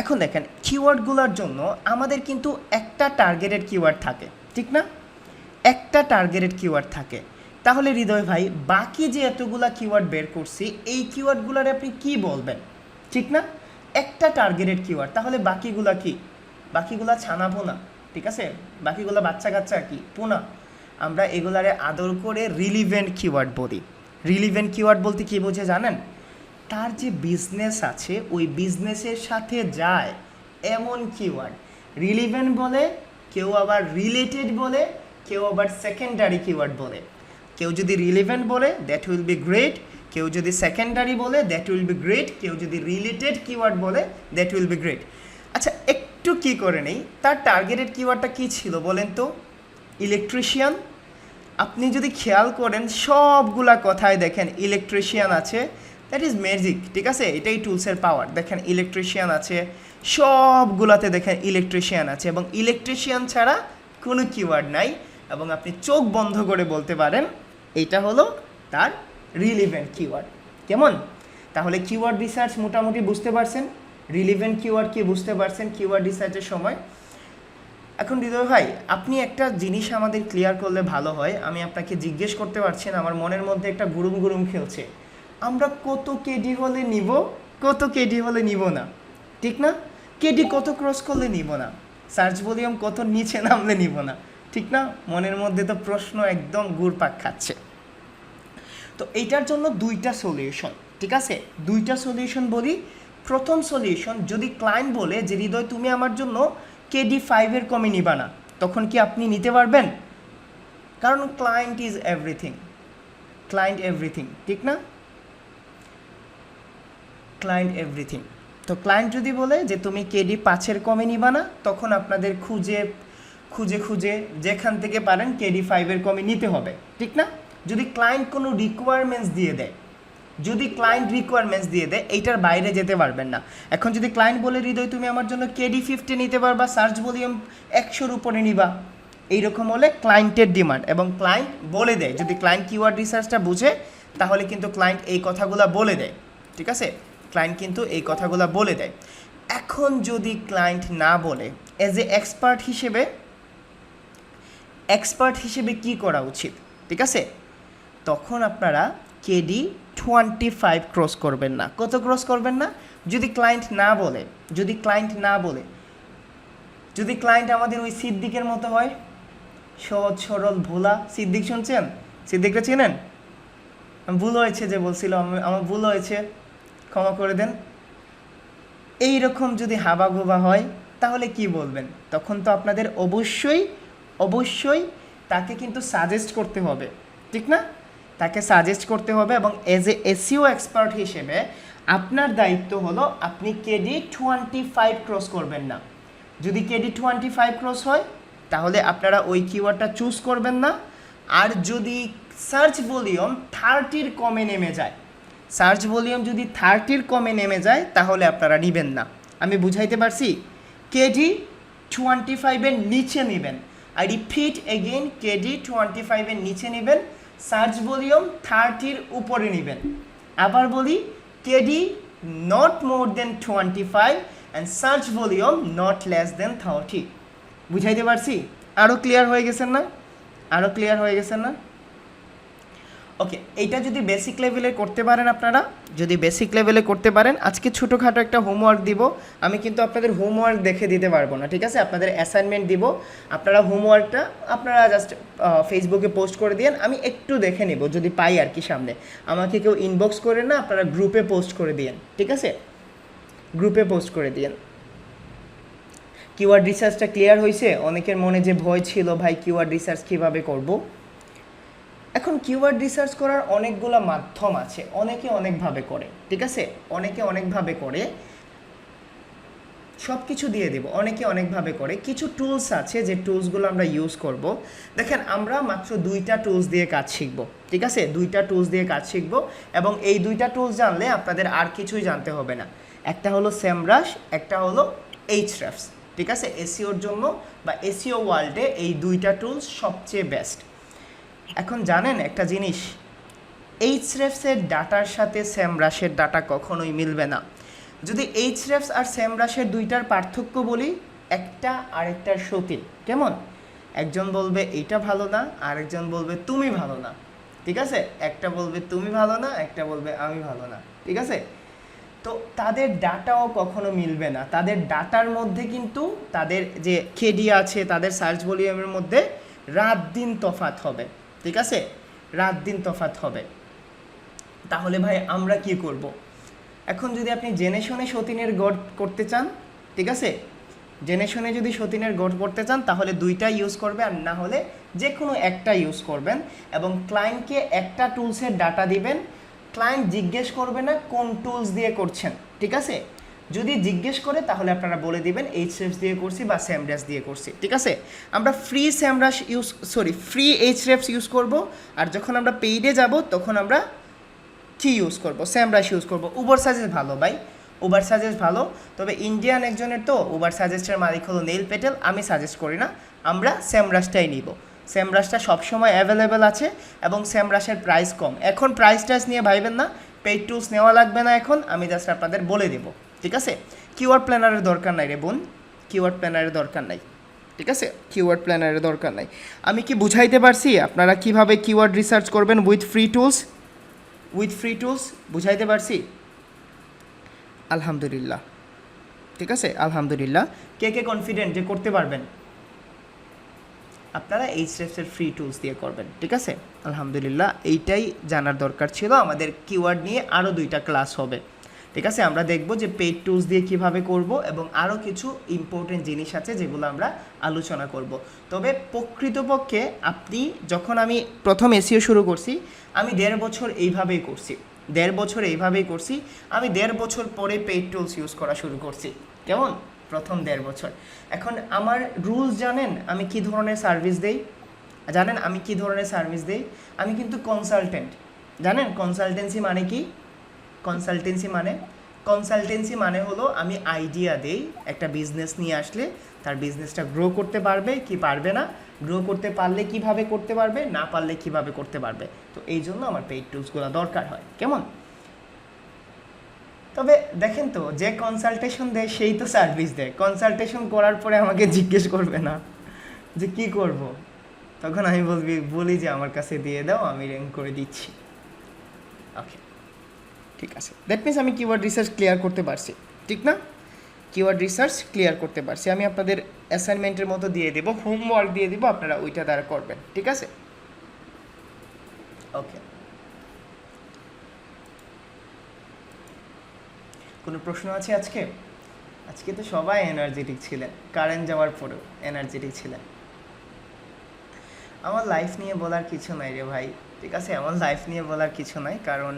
এখন দেখেন কিওয়ার্ডগুলোর জন্য আমাদের কিন্তু একটা টার্গেটেড কিওয়ার্ড থাকে, ঠিক না? একটা টার্গেটেড কিওয়ার্ড থাকে। তাহলে হৃদয় ভাই, বাকি যে এতগুলা কিওয়ার্ড বের করছি এই কিওয়ার্ডগুলোর আপনি কি বলবেন, ঠিক না? একটা টার্গেটেড কিওয়ার্ড, তাহলে বাকিগুলা কি? বাকিগুলা ছানা পোনা, ঠিক আছে, বাকিগুলা বাচ্চা কাচ্চা কি পোনা। আমরা এগুলারে আদর করে রিলিভেন্ট কিওয়ার্ড বলি। রিলিভেন্ট কিওয়ার্ড বলতে কী বোঝে জানেন? তার যে বিজনেস আছে ওই বিজনেসের সাথে যায় এমন কিওয়ার্ড রিলিভেন্ট বলে, কেউ আবার রিলেটেড বলে, কেউ আবার সেকেন্ডারি কিওয়ার্ড বলে। কেউ যদি রিলেভেন্ট বলে দ্যাট উইল বি গ্রেট, কেউ যদি সেকেন্ডারি বলে দ্যাট উইল বি গ্রেট, কেউ যদি রিলেটেড কিওয়ার্ড বলে দ্যাট উইল বি গ্রেট। আচ্ছা, একটু কী করে নেই, তার টার্গেটেড কিওয়ার্ডটা কী ছিল বলেন তো? ইলেকট্রিশিয়ান। আপনি যদি খেয়াল করেন সবগুলা কথায় দেখেন ইলেকট্রিশিয়ান আছে, দ্যাট ইজ ম্যাজিক, ঠিক আছে, এটাই টুলসের পাওয়ার। দেখেন ইলেকট্রিশিয়ান আছে, সবগুলাতে দেখেন ইলেকট্রিশিয়ান আছে, এবং ইলেকট্রিশিয়ান ছাড়া কোনো কিওয়ার্ড নাই। এবং আপনি চোখ বন্ধ করে বলতে পারেন এইটা হলো তার রিলিভেন্ট কিওয়ার্ড। কেমন? তাহলে কিওয়ার্ড রিসার্চ মোটামুটি বুঝতে পারছেন, রিলিভেন্ট কিওয়ার্ড কি বুঝতে পারছেন কিওয়ার্ড রিসার্চের সময়। এখন হৃদয় ভাই আপনি একটা জিনিস আমাদের ক্লিয়ার করলে ভালো হয়। আমি আপনাকে জিজ্ঞেস করতে পারছি না, আমার মনের মধ্যে একটা গুরুম গুরুম খেলছে, আমরা কত কেডি হলে নিব, কত কেডি হলে নিব না, ঠিক না? কেডি কত ক্রস করলে নিব না, সার্চ ভলিউম কত নিচে নামলে নিব না, ঠিক না? মনের মধ্যে তো প্রশ্ন একদম ঘুরপাক খাচ্ছে। তো এইটার জন্য দুইটা সলিউশন, ঠিক আছে? দুইটা সলিউশন বলি। প্রথম সলিউশন, যদি ক্লায়েন্ট বলে যে হৃদয় তুমি আমার জন্য কেডি 5-এর কমে নিবা না, তখন কি আপনি নিতে পারবেন? কারণ client is everything, client everything, ঠিক না? Client everything. তো ক্লায়েন্ট যদি বলে যে তুমি কেডি 5-এর কমে নিবা না, তখন আপনাদের খুঁজে খুঁজে খুঁজে যেখান থেকে পারেন কেডি 5-এর কমে নিতে হবে, ঠিক না? যদি ক্লায়েন্ট কোনো রিকোয়ারমেন্টস দিয়ে দেয়, যদি ক্লায়েন্ট রিকোয়ারমেন্টস দিয়ে দেয়, এইটার বাইরে যেতে পারবেন না। এখন যদি ক্লায়েন্ট বলে হৃদয় তুমি আমার জন্য কেডি 50 নিতে পারবা, সার্চ ভলিউম 100-র উপরে নিবা, এইরকম হলে ক্লায়েন্টের ডিমান্ড, এবং ক্লায়েন্ট বলে দেয়, যদি ক্লায়েন্ট কিওয়ার্ড রিসার্চটা বুঝে তাহলে কিন্তু ক্লায়েন্ট এই কথাগুলো বলে দেয়, ঠিক আছে? ক্লায়েন্ট কিন্তু এই কথাগুলো বলে দেয়। এখন যদি ক্লায়েন্ট না বলে, অ্যাজ এ এক্সপার্ট হিসেবে কি করা উচিত, ঠিক আছে? তখন আপনারা কেডি 25 ক্রস করবেন না। কত ক্রস করবেন না? যদি ক্লায়েন্ট না বলে, যদি ক্লায়েন্ট আমাদের ওই সিদ্দিকের মতো হয়, সহজ সরল ভোলা সিদ্দিক, শুনছেন? সিদ্দিকটা চেনেন? ভুল হয়েছে যে বলছিল, আমার ভুল হয়েছে, ক্ষমা করে দেন। এইরকম যদি হাবাগোবা হয় তাহলে কি বলবেন? তখন তো আপনাদের অবশ্যই তাকে কিন্তু সাজেস্ট করতে হবে, ঠিক না? তাকে সাজেস্ট করতে হবে, এবং এজ এ এসইও এক্সপার্ট হিসেবে আপনার দায়িত্ব হলো আপনি কেডি 25 ক্রস করবেন না। যদি কেডি 25 ক্রস হয় তাহলে আপনারা ওই কিওয়ার্ডটা চুজ করবেন না। আর যদি সার্চ ভলিউম 30-র কমে নেমে যায়, সার্চ ভলিউম যদি 30-র কমে নেমে যায় তাহলে আপনারা নেবেন না। আমি বুঝাইতে পারছি? কেডি 25-এর নিচে নেবেন। আই রিপিট এগেইন, কেডি 25-এর নিচে নেবেন, সার্চ ভলিউম 30-র উপরে নেবেন। আবার বলি, KD not more than 25 and search volume not less than 30। বুঝাইতে পারছি? আরও ক্লিয়ার হয়ে গেছেন না? ওকে, এইটা যদি বেসিক লেভেলে করতে পারেন আপনারা, আজকে ছোটোখাটো একটা হোমওয়ার্ক দিব। আমি কিন্তু আপনাদের হোমওয়ার্ক দেখে দিতে পারবো না, ঠিক আছে? আপনাদের অ্যাসাইনমেন্ট দিব, আপনারা হোমওয়ার্কটা আপনারা জাস্ট ফেসবুকে পোস্ট করে দিন, আমি একটু দেখে নিব যদি পাই আর কি সামনে। আমাকে কেউ ইনবক্স করে না, আপনারা গ্রুপে পোস্ট করে দিন, ঠিক আছে? গ্রুপে পোস্ট করে দিন। কিওয়ার্ড রিসার্চটা ক্লিয়ার হয়েছে? অনেকের মনে যে ভয় ছিল, ভাই কিওয়ার্ড রিসার্চ কীভাবে করব। এখন কিওয়ার্ড রিসার্চ করার অনেকগুলো মাধ্যম আছে, অনেকে অনেকভাবে করে, ঠিক আছে? সব কিছু দিয়ে দেব, অনেকে অনেকভাবে করে। কিছু টুলস আছে যে টুলসগুলো আমরা ইউজ করব। দেখেন, আমরা মাত্র 2টা টুলস দিয়ে কাজ শিখব, ঠিক আছে? 2টা টুলস দিয়ে কাজ শিখব, এবং এই 2টা টুলস জানলে আপনাদের আর কিছুই জানতে হবে না। একটা হলো সেমরাশ, একটা হলো এইচরেফস, ঠিক আছে? এসইওর জন্য বা এসইও ওয়ার্ল্ডে এই 2টা টুলস সবচেয়ে বেস্ট। এখন জানেন একটা জিনিস, এইচরেফসের ডাটার সাথে সেমরাশের ডাটা কখনোই মিলবে না। যদি এইচরেফস আর সেমরাশের 2টার পার্থক্য বলি, একটা আরেকটার সতিল। কেমন? একজন বলবে এইটা ভালো না, আরেকজন বলবে তুমি ভালো না, ঠিক আছে? একটা বলবে তুমি ভালো না, একটা বলবে আমি ভালো না, ঠিক আছে? তো তাদের ডাটাও কখনো মিলবে না। তাদের ডাটার মধ্যে কিন্তু তাদের যে কেডি আছে, তাদের সার্চ ভলিউমের মধ্যে রাত দিন তফাৎ হবে, ঠিক আছে? তাহলে ভাই আমরা কি করব? এখন যদি আপনি জেনে শুনে সতীনের গড় করতে চান, ঠিক আছে? জেনে শুনে যদি সতীনের গড় করতে চান তাহলে 2টা ইউজ করবে, আর না হলে যে কোনো একটা ইউজ করবেন, এবং ক্লায়েন্টকে একটা টুলসের ডাটা দিবেন। ক্লায়েন্ট জিজ্ঞেস করবে না কোন টুলস দিয়ে করছেন, ঠিক আছে? যদি জিজ্ঞেস করে তাহলে আপনারা বলে দিবেন এইচরেফস দিয়ে করছি বা সেমরাশ দিয়ে করছি, ঠিক আছে? আমরা ফ্রি এইচরেফস ইউজ করব, আর যখন আমরা পেইডে যাব তখন আমরা কি ইউজ করব? সেমরাশ ইউজ করব। উবার সাজেস্ট ভালো ভাই, উবার সাজেস্ট ভালো, তবে ইন্ডিয়ান একজনের তো উবার সাজেস্টের মালিক হলো নীল পেটেল, আমি সাজেস্ট করি না, আমরা সেমরাশটাই নিব। সেমরাশটা সবসময় অ্যাভেলেবেল আছে এবং সেমরাশের প্রাইস কম। এখন প্রাইস টাইস নিয়ে ভাইবেন না, পেইড টুলস নেওয়া লাগবে না এখন, আমি জাস্ট আপনাদের বলে দেবো, ঠিক আছে? কিওয়ার্ড প্ল্যানারের দরকার নাই রে বোন, কিওয়ার্ড প্ল্যানারের দরকার নাই, ঠিক আছে? কিওয়ার্ড প্ল্যানারের দরকার নাই। আমি কি বুঝাইতে পারছি আপনারা কিভাবে কিওয়ার্ড রিসার্চ করবেন with free tools? With free tools বুঝাইতে পারছি? আলহামদুলিল্লাহ, ঠিক আছে, আলহামদুলিল্লাহ। কে কে কনফিডেন্ট যে করতে পারবেন? আপনারা এই স্টেপসের ফ্রি টুলস দিয়ে করবেন, ঠিক আছে, আলহামদুলিল্লাহ। এইটাই জানার দরকার ছিল। আমাদের কিওয়ার্ড নিয়ে আরও 2টা ক্লাস হবে, ঠিক আছে? আমরা দেখব যে পেইড টুলস দিয়ে কিভাবে করব এবং আরও কিছু ইম্পর্টেন্ট জিনিস আছে যেগুলো আমরা আলোচনা করব। তবে প্রকৃতপক্ষে আপনি যখন আমি প্রথম এসইও শুরু করছি, আমি 1.5 বছর এইভাবেই করছি, 1.5 বছর এইভাবেই করছি। আমি 1.5 বছর পরে পেইড টুলস ইউজ করা শুরু করছি। কেমন? প্রথম 1.5 বছর। এখন আমার রুলস জানেন আমি কি ধরনের সার্ভিস দেই? জানেন আমি কি ধরনের সার্ভিস দেই? আমি কিন্তু কনসালটেন্ট। জানেন কনসালটেন্সি মানে কি? কনসালটেন্সি মানে হলো আমি আইডিয়া দেই, একটা বিজনেস নিয়ে আসলে তার বিজনেসটা গ্রো করতে পারবে কি পারবে না, গ্রো করতে পারলে কিভাবে করতে পারবে, না পারলে কিভাবে করতে পারবে। তো এই জন্য আমার পেইড টুলসগুলো দরকার হয়। কেমন? তবে দেখেন তো, যে কনসালটেশন দেয় সেই তো সার্ভিস দেয়। কনসালটেশন করার পরে আমাকে জিজ্ঞেস করবে না যে কি করব, তখন আমি বলি যে আমার কাছে দিয়ে দাও, আমি র্যাঙ্ক করে দিচ্ছি। ওকে, ঠিক আছে। দ্যাট মিনস আমি কিওয়ার্ড রিসার্চ ক্লিয়ার করতে পারছি, ঠিক না? কিওয়ার্ড রিসার্চ ক্লিয়ার করতে পারছি। আমি আপনাদের অ্যাসাইনমেন্টের মতো দিয়ে দেবো, হোমওয়ার্ক দিয়ে দিব, আপনারা ওইটা দ্বারা করবেন, ঠিক আছে? ওকে, কোনো প্রশ্ন আছে আজকে? আজকে তো সবাই এনার্জেটিক ছিলেন, কারেন্ট যাওয়ার পরেও এনার্জেটিক ছিলেন। আমার লাইফ নিয়ে বলার কিছু নাই রে ভাই, ঠিক আছে? আমার লাইফ নিয়ে বলার কিছু নাই, কারণ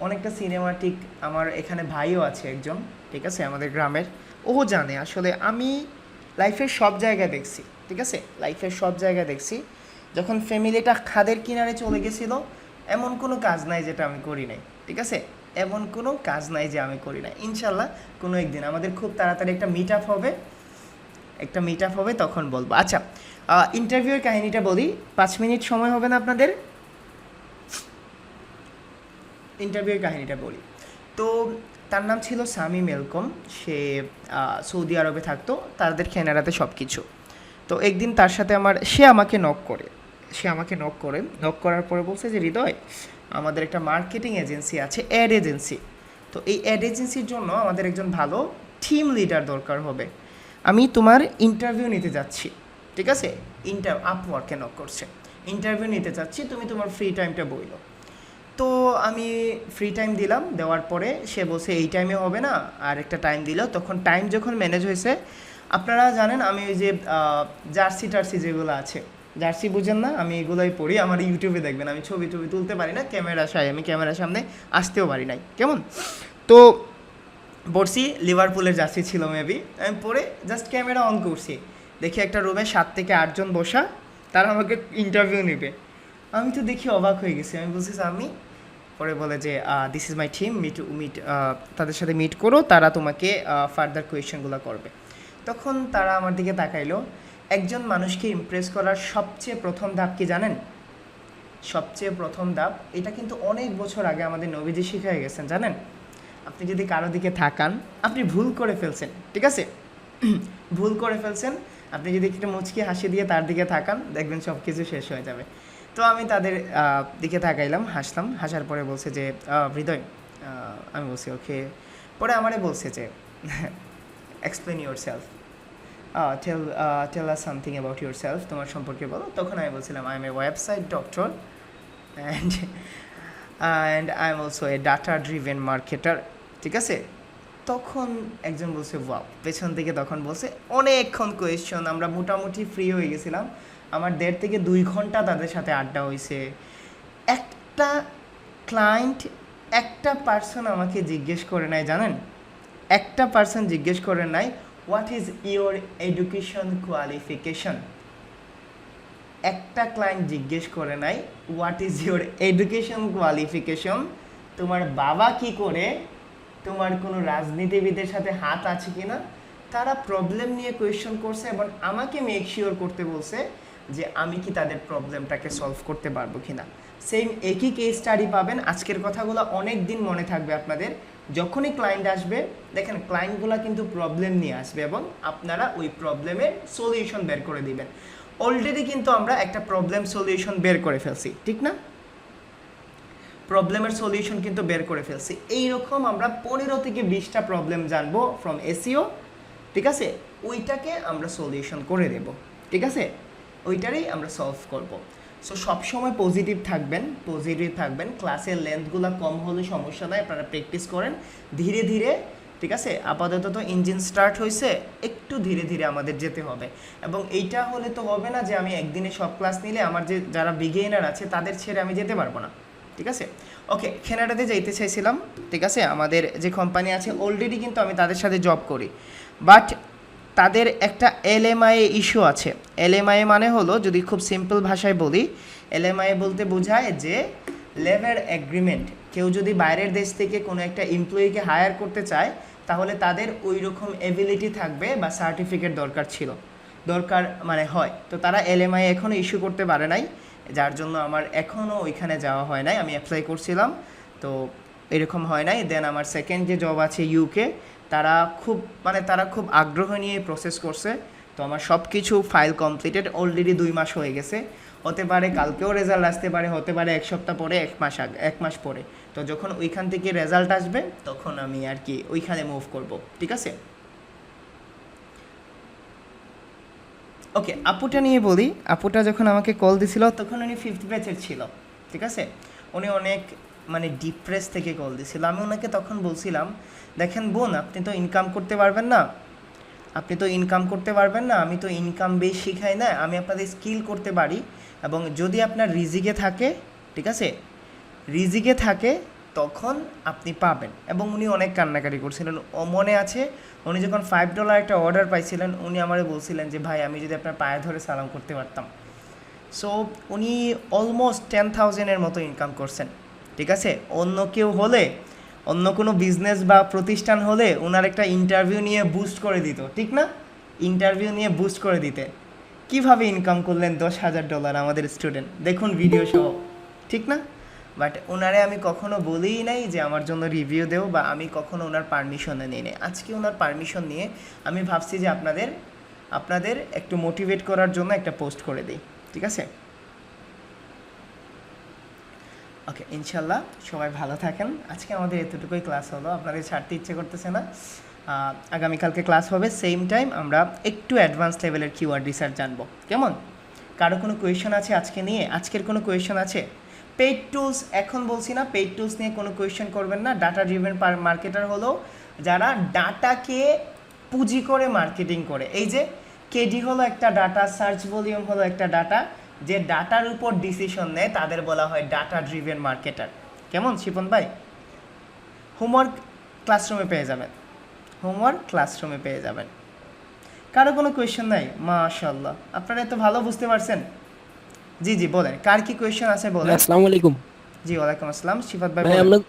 অনেকটা সিনেমাটিক। আমার এখানে ভাইও আছে একজন, ঠিক আছে, আমাদের গ্রামের। ও জানে আসলে আমি লাইফের সব জায়গায় দেখছি, ঠিক আছে, লাইফের সব জায়গায় দেখছি। যখন ফ্যামিলিটা খাদের কিনারে চলে গেছিলো, এমন কোনো কাজ নাই যেটা আমি করি নাই, ঠিক আছে? এমন কোনো কাজ নাই যে আমি করি নাই। ইনশাল্লাহ কোনো একদিন আমাদের খুব তাড়াতাড়ি একটা মিট আপ হবে, তখন বলবো। আচ্ছা, ইন্টারভিউয়ের কাহিনীটা বলি। 5 মিনিট সময় হবে না আপনাদের? ইন্টারভিউয়ের কাহিনীটা বলি। তো তার নাম ছিল সামি মেলকম। সে সৌদি আরবে থাকতো, তাদের কেনাডাতে সব কিছু। তো একদিন তার সাথে সে আমাকে নক করে নক করার পরে বলছে যে হৃদয়, আমাদের একটা মার্কেটিং এজেন্সি আছে, অ্যাড এজেন্সি। তো এই অ্যাড এজেন্সির জন্য আমাদের একজন ভালো টিম লিডার দরকার হবে। আমি তোমার ইন্টারভিউ নিতে যাচ্ছি, ঠিক আছে? আপওয়ার্কে নক করছে, ইন্টারভিউ নিতে চাচ্ছি, তুমি তোমার ফ্রি টাইমটা বইলো। তো আমি ফ্রি টাইম দিলাম, দেওয়ার পরে সে বলছে এই টাইমে হবে না, আর একটা টাইম দিল। তখন টাইম যখন ম্যানেজ হয়েছে, আপনারা জানেন আমি ওই যে জার্সি টার্সি যেগুলো আছে, জার্সি বুঝেন না, আমি এগুলোই পড়ি। আমার ইউটিউবে দেখবেন আমি ছবি তুলতে পারি না, আমি ক্যামেরার সামনে আসতেও পারি নাই। কেমন? তো পড়ছি, লিভারপুলের জার্সি ছিল মেবি। আমি পরে জাস্ট ক্যামেরা অন করছি, দেখি একটা রুমে 7 থেকে 8 জন বসা, তারা আমাকে ইন্টারভিউ নেবে। আমি তো দেখি অবাক হয়ে গেছি। আমি বলছি আমি, পরে বলে যে this is my team, meet তাদের সাথে মিট করো, তারা তোমাকে ফার্দার কোয়েশ্চেনগুলো করবে। তখন তারা আমার দিকে তাকাইলো। একজন মানুষকে ইমপ্রেস করার সবচেয়ে প্রথম ধাপ কি জানেন? সবচেয়ে প্রথম ধাপ, এটা কিন্তু অনেক বছর আগে আমাদের নবীজি শিখিয়ে গেছেন, জানেন? আপনি যদি কারো দিকে তাকান, আপনি ভুল করে ফেলছেন, ঠিক আছে? ভুল করে ফেলছেন, আপনি যদি একটা মুচকি হাসি দিয়ে তার দিকে তাকান, দেখবেন সব কিছু শেষ হয়ে যাবে। তো আমি তাদের দিকে তাকাইলাম, হাসলাম। হাসার পরে বলছে যে হৃদয়, আমি বলছি ওকে। পরে আমারে বলছে যে explain yourself, tell us something about your self, তোমার সম্পর্কে বলো। তখন আমি বলছিলাম I am a website doctor and I am also a data driven marketer, ঠিক আছে? তখন একজন বলছে ওয়াও, পেছন থেকে তখন বলছে অনেকক্ষণ কোয়েশ্চন, আমরা মোটামুটি ফ্রি হয়ে গেছিলাম। আমার 1.5 থেকে 2 ঘন্টা তাদের সাথে আড্ডা হয়েছে। একটা ক্লায়েন্ট, একটা পার্সন আমাকে জিজ্ঞেস করে নাই, জানেন? একটা পার্সন জিজ্ঞেস করে নাই what is your education qualification. একটা ক্লায়েন্ট জিজ্ঞেস করে নাই what is your education qualification, তোমার বাবা কি করে, তোমার কোনো রাজনীতিবিদের সাথে হাত আছে কি না। তারা প্রবলেম নিয়ে কোয়েশ্চন করছে এবং আমাকে মেক শিওর করতে বলছে যে আমি কি তাদের প্রবলেমটাকে সলভ করতে পারবো কিনা। সেম একই কেস স্টাডি পাবেন। আজকের কথাগুলো অনেক দিন মনে থাকবে আপনাদের। যখনই ক্লায়েন্ট আসবে দেখেন ক্লায়েন্টগুলো কিন্তু প্রবলেম নিয়ে আসবে এবং আপনারা ওই প্রবলেমের সলিউশন বের করে দিবেন। অলরেডি কিন্তু আমরা একটা প্রবলেম সলিউশন বের করে ফেলছি, ঠিক না? প্রবলেমের সলিউশন কিন্তু বের করে ফেলছি। এইরকম আমরা 15 থেকে 20টা প্রবলেম জানবো ফ্রম এসইও, ঠিক আছে? ওইটাকে আমরা সলিউশন করে দেব, ঠিক আছে? ওইটারই আমরা সলভ করব। সো সবসময় পজিটিভ থাকবেন। ক্লাসের লেন্থগুলো কম হলে সমস্যা নাই, আপনারা প্র্যাকটিস করেন ধীরে ধীরে, ঠিক আছে? আপাতত তো ইঞ্জিন স্টার্ট হয়েছে, একটু ধীরে ধীরে আমাদের যেতে হবে। এবং এইটা হলে তো হবে না যে আমি একদিনে সব ক্লাস নিলে আমার যে যারা বিগিনার আছে তাদের ছেড়ে আমি যেতে পারবো না, ঠিক আছে? ওকে, কানাডাতে যাইতে চাইছিলাম, ঠিক আছে? আমাদের যে কোম্পানি আছে অলরেডি কিন্তু আমি তাদের সাথে জব করি, বাট তাদের একটা এলএমআই ইস্যু আছে। এলএমআই মানে হলো, যদি খুব সিম্পল ভাষায় বলি, এলএমআই বলতে বোঝায় যে লেবার এগ্রিমেন্ট। কেউ যদি বাইরের দেশ থেকে কোনো একটা এমপ্লয়িকে হায়ার করতে চায় তাহলে তাদের ওই রকম এবিলিটি থাকবে বা সার্টিফিকেট দরকার মানে হয়। তো তারা এলএমআই এখনও ইস্যু করতে পারে নাই, যার জন্য আমার এখনও ওইখানে যাওয়া হয় নাই। আমি অ্যাপ্লাই করছিলাম, তো এরকম হয় নাই। দেন আমার সেকেন্ড যে জব আছে ইউকে, তারা খুব আগ্রহ নিয়ে প্রসেস করছে। তো আমার সব কিছু ফাইল কমপ্লিটেড, অলরেডি 2 মাস হয়ে গেছে। হতে পারে কালকেও রেজাল্ট আসতে পারে, হতে পারে 1 সপ্তাহ পরে, 1 মাস পরে। তো যখন ওইখান থেকে রেজাল্ট আসবে তখন আমি আর কি ওইখানে মুভ করব, ঠিক আছে? ওকে, আপুটা নিয়ে বলি। আপুটা যখন আমাকে কল দিছিল তখন উনি 5th ব্যাচের ছিল, ঠিক আছে? উনি অনেক মানে ডিপ্রেস থেকে কল দিছিল। আমি ওনাকে তখন বলছিলাম, দেখেন বোন, আপনি তো ইনকাম করতে পারবেন না, আমি তো ইনকাম বেস শিখাই না, আমি আপনাদের স্কিল করতে পারি। এবং যদি আপনার রিজিকে থাকে, ঠিক আছে, রিজিকে থাকে তখন আপনি পাবেন। এবং উনি অনেক কান্নাকাটি করছিলেন। ও মনে আছে উনি যখন $5 একটা অর্ডার পাইছিলেন, উনি আমারে বলছিলেন যে ভাই আমি যদি আপনার পায়ে ধরে সালাম করতে পারতাম। সো উনি অলমোস্ট 10,000-এর মতো ইনকাম করছেন, ঠিক আছে? অন্য কোনো বিজনেস বা প্রতিষ্ঠান হলে ওনার একটা ইন্টারভিউ নিয়ে বুস্ট করে দিত, ঠিক না? ইন্টারভিউ নিয়ে বুস্ট করে দিতে। কিভাবে ইনকাম করলেন $10,000 আমাদের স্টুডেন্ট, দেখুন ভিডিও সহ, ঠিক না? বাট ওনারে আমি কখনো বলেই নাই যে আমার জন্য রিভিউ দেও, বা আমি কখনো ওনার পারমিশনে নিই নাই। আজকে ওনার পারমিশন নিয়ে আমি ভাবছি যে আপনাদের একটু মোটিভেট করার জন্য একটা পোস্ট করে দিই, ঠিক আছে? ওকে, ইনশাল্লাহ সবাই ভালো থাকেন। আজকে আমাদের এতটুকুই ক্লাস হলো, আপনাদের ছাড়তে ইচ্ছে করতেছে না। আগামীকালকে ক্লাস হবে সেম টাইম। আমরা একটু অ্যাডভান্স লেভেলের কিওয়ার্ড রিসার্চ জানবো, কেমন? কারো কোনো কোয়েশন আছে আজকে নিয়ে? আজকের কোনো কোয়েশন আছে? পেইড টুলস, এখন বলছি না, পেইড টুলস নিয়ে কোনো কোয়েশন করবেন না। ডাটা ড্রিভেন মার্কেটার হলো যারা ডাটাকে পুঁজি করে মার্কেটিং করে। এই যে কেডি হলো একটা ডাটা, সার্চ ভলিউম হলো একটা ডাটা, যে ডাটার উপর ডিসিশন নেয় তাদের বলা হয় ডাটা ড্রিভেন মার্কেটার। কেমন শিপন ভাই? হোমওয়ার্ক ক্লাসরুমে পেয়ে যাবেন। কারো কোনো কোয়েশ্চেন নাই? মাশাআল্লাহ, আপনারা এত ভালো বুঝতে পারছেন। জি বলেন, কার কি কোয়েশ্চেন আছে বলেন। আসসালামু আলাইকুম। জি ওয়ালাইকুম আসসালাম। শিফাত ভাই ভাই, বলেন।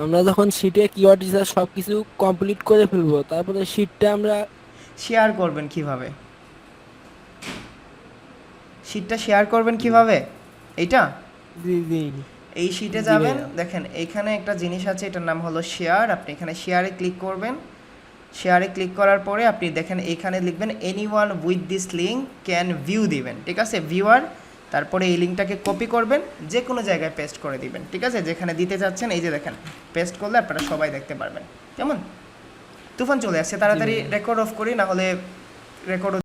আমরা যখন শিটে কিওয়ার্ড রিসার্চ সবকিছু কমপ্লিট করে ফেলবো, তারপরে শিটটা আমরা শেয়ার করবেন কিভাবে? শিটটা শেয়ার করবেন কিভাবে? এইটা জি এই শিটে জি যাবেন, ভাইয়া। দেখেন এইখানে একটা জিনিস আছে, এটার নাম হলো শেয়ার। আপনি এখানে শেয়ারে ক্লিক করবেন। শেয়ারে ক্লিক করার পরে আপনি দেখেন এইখানে লিখবেন anyone with this link can view দিবেন, ঠিক আছে? ভিউয়ার, তারপরে এই লিঙ্কটাকে কপি করবেন, যে কোনো জায়গায় পেস্ট করে দিবেন, ঠিক আছে? যেখানে দিতে চাচ্ছেন, এই যে দেখেন পেস্ট করলে আপনারা সবাই দেখতে পারবেন। কেমন? তুফান চলে আসছে, তাড়াতাড়ি রেকর্ড অফ করি, না হলে রেকর্ড